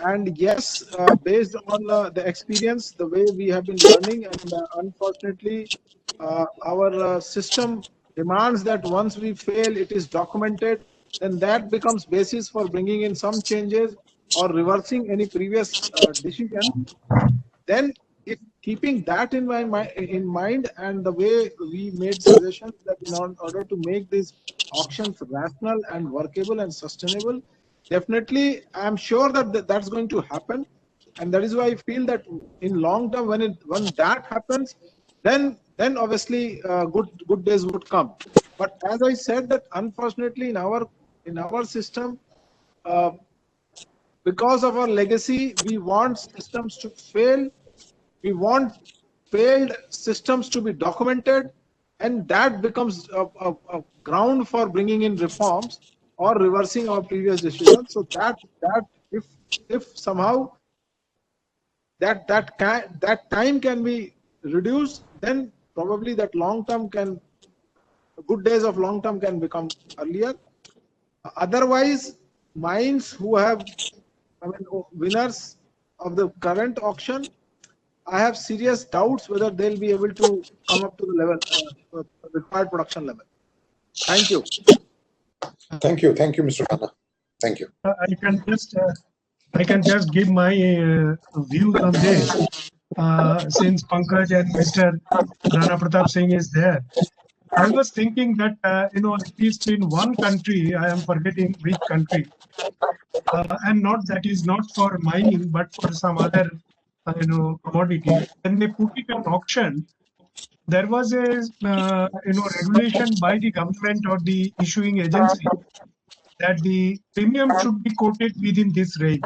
And yes, based on the experience, the way we have been learning, and unfortunately, our system demands that once we fail, it is documented, then that becomes basis for bringing in some changes or reversing any previous decision. Then, if keeping that in mind, and the way we made suggestions that in order to make these auctions rational and workable and sustainable, definitely I'm sure that that's going to happen. And that is why I feel that in long term, when that happens, then obviously good days would come. But as I said, that unfortunately in our system, because of our legacy, we want systems to fail. We want failed systems to be documented, and that becomes a ground for bringing in reforms or reversing our previous decisions. So that if somehow that time can be reduced, then probably that long term can good days of long term can become earlier. Otherwise, mines who have, winners of the current auction, I have serious doubts whether they'll be able to come up to the level, required production level. Thank you. Thank you, Mr. Rana. Thank you. I can just give my views on this. Since Pankaj and Mr. Rana Pratap Singh is there, I was thinking that at least in one country, I am forgetting which country, and not that is not for mining, but for some other commodity. When they put it on auction, there was a regulation by the government or the issuing agency that the premium should be quoted within this range.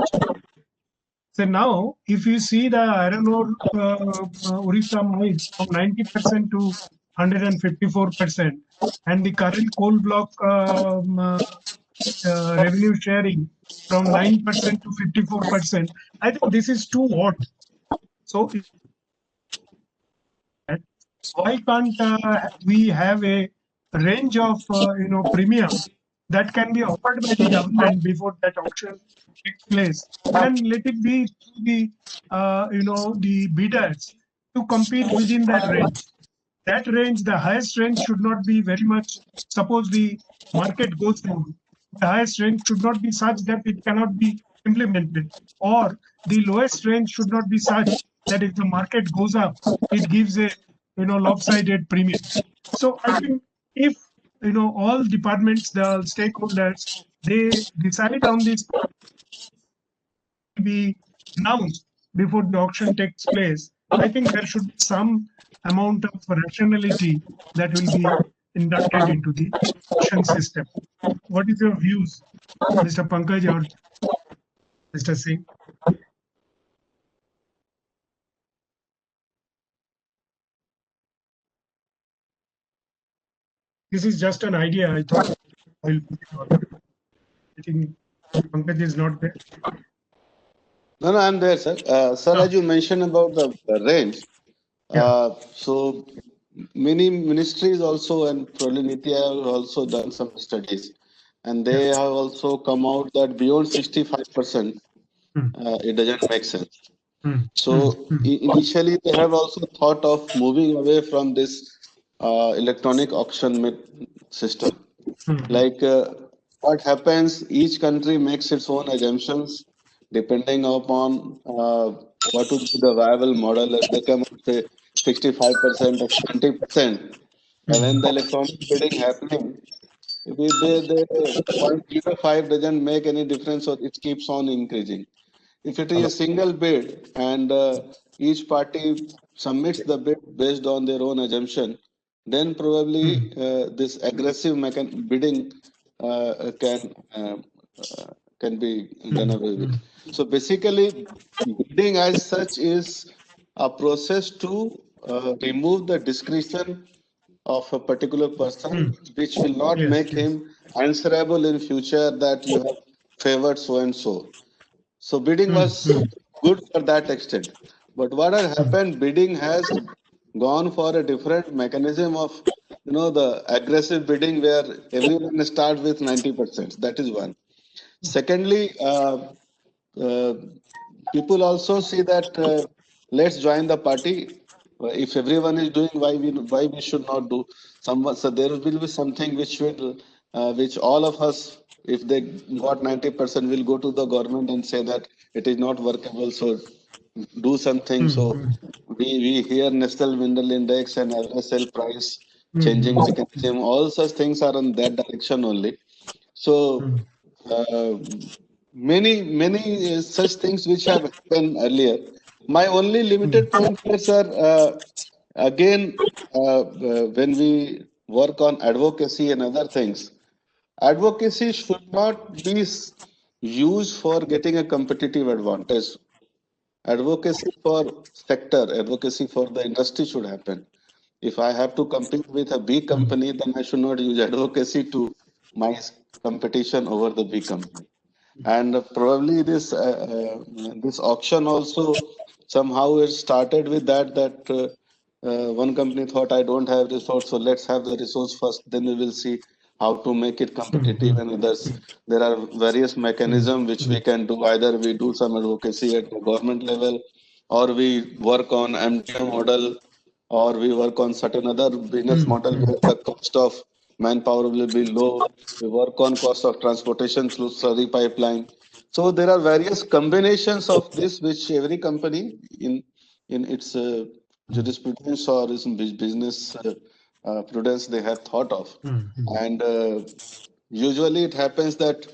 So now, if you see the iron ore Orissa mines from 90% to 154%, and the current coal block revenue sharing from 9% to 54%, I think this is too odd. So why can't we have a range of premium that can be offered by the government before that auction takes place, and let it be through the the bidders to compete within that range. That range, the highest range should not be very much. Suppose the market goes down, the highest range should not be such that it cannot be implemented, or the lowest range should not be such that if the market goes up, it gives a lopsided premium. So I think if all departments, the stakeholders, they decide on this be announced before the auction takes place, I think there should be some amount of rationality that will be inducted into the auction system. What is your views, Mr. Pankaj or Mr. Singh? This is just an idea. I thought I will put it on. I think Pankaj is not there. No, I'm there, sir. Sir, as you mentioned about the range, so many ministries also and probably NITI have also done some studies, and they have also come out that beyond 65%, it doesn't make sense. So initially they have also thought of moving away from this electronic auction system. Like what happens, each country makes its own assumptions depending upon what would be the viable model. If they come up say 65% or 20%, and when the electronic bidding happening, the 0.05 doesn't make any difference, so it keeps on increasing. If it is a single bid and each party submits the bid based on their own assumption, then probably this aggressive bidding can be done away with. So basically, bidding as such is a process to remove the discretion of a particular person, which will not make him answerable in future that you have favored so and so. So bidding was good for that extent. But what has happened, bidding has gone for a different mechanism of, the aggressive bidding where everyone starts with 90%. That is one. Secondly, people also see that let's join the party. If everyone is doing, why we should not do? So there will be something which all of us, if they got 90%, will go to the government and say that it is not workable. So do something. So we hear National Mineral Index and RSL price changing mechanism. All such things are in that direction only. So many such things which have happened earlier. My only limited point here, sir, again, when we work on advocacy and other things, advocacy should not be used for getting a competitive advantage. Advocacy for sector, advocacy for the industry should happen. If I have to compete with a big company, then I should not use advocacy to my competition over the big company. And probably this auction also somehow it started with that one company thought, I don't have resource, so let's have the resource first, then we will see how to make it competitive and others. There are various mechanisms which we can do. Either we do some advocacy at the government level, or we work on MDM model, or we work on certain other business model where the cost of manpower will be low. We work on cost of transportation through slurry pipeline. So there are various combinations of this which every company in its jurisprudence or in business prudence they have thought of. And usually it happens that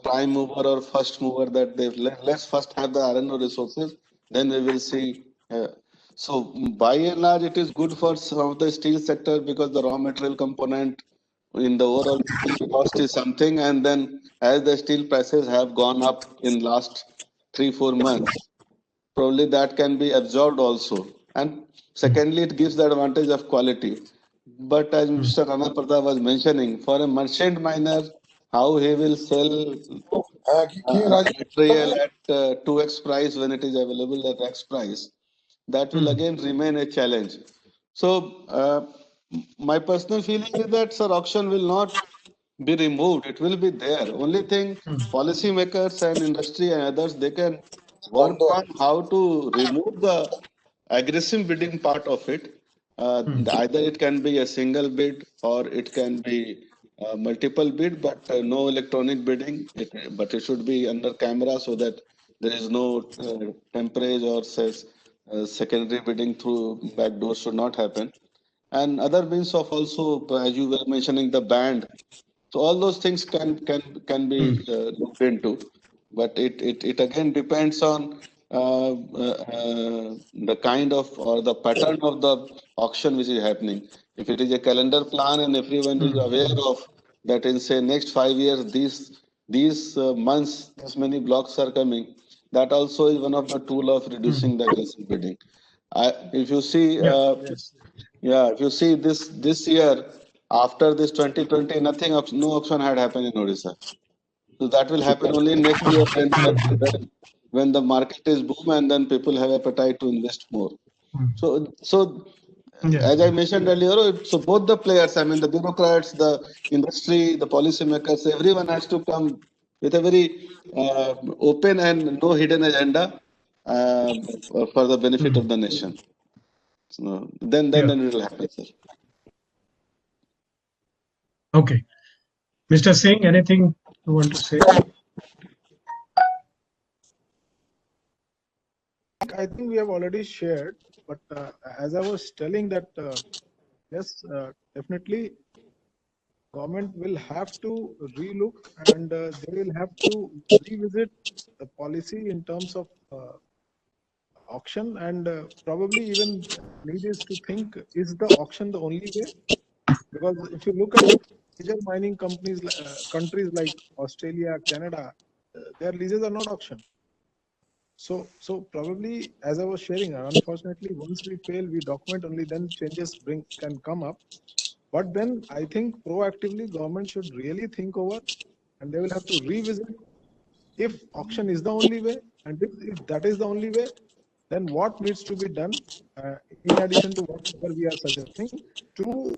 prime mover or first mover that let's first have the R&O resources, then we will see. So by and large, it is good for some of the steel sector because the raw material component in the overall steel cost is something, and then as the steel prices have gone up in last 3-4 months, probably that can be absorbed also. And secondly, it gives the advantage of quality. But as Mr. Rana Pratap was mentioning, for a merchant miner, how he will sell material at 2x price when it is available at X price, that will again remain a challenge. So my personal feeling is that, sir, auction will not be removed. It will be there. Only thing, policymakers and industry and others, they can work on how to remove the aggressive bidding part of it. Either it can be a single bid or it can be multiple bid, but no electronic bidding. But it should be under camera so that there is no temperage or says secondary bidding through back doors should not happen. And other means of also, as you were mentioning, the band. So all those things can be looked into, but it again depends on the kind of or the pattern of the auction which is happening. If it is a calendar plan and everyone is aware of that in say next 5 years these months this many blocks are coming, that also is one of the tool of reducing the aggressive bidding. If you see, if you see this year. After this 2020, no auction had happened in Odisha. So that will happen only next year when the market is boom and then people have appetite to invest more. So as I mentioned earlier, so both the players, I mean the bureaucrats, the industry, the policymakers, everyone has to come with a very open and no hidden agenda for the benefit of the nation. So then it will happen, sir. Okay. Mr. Singh, anything you want to say? I think we have already shared, but as I was telling that, yes, definitely government will have to relook and they will have to revisit the policy in terms of auction, and probably even need is to think, is the auction the only way? Because if you look at major mining companies, countries like Australia, Canada, their leases are not auctioned. So probably, as I was sharing, unfortunately, once we fail, we document, only then changes can come up. But then I think proactively government should really think over, and they will have to revisit if auction is the only way, and if that is the only way, then what needs to be done in addition to whatever we are suggesting to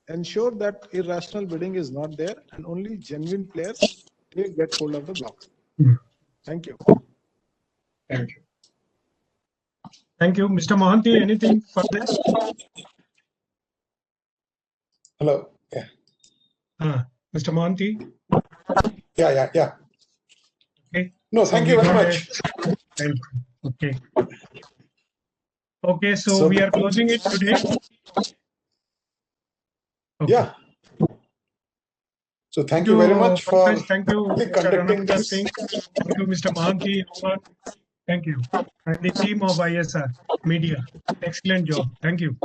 ensure that irrational bidding is not there and only genuine players will get hold of the blocks. Thank you. Thank you. Thank you. Mr. Mahanti, anything further? Hello. Yeah. Mr. Mahanti? Yeah. Okay. No, thank you very much. Thank you. Okay. Okay, so we are closing it today. Okay. Yeah. So thank you very much for Pankaj, thank you, conducting this. Thank you, Mr. Mahanti. Thank you. And the team of ISR Media. Excellent job. Thank you.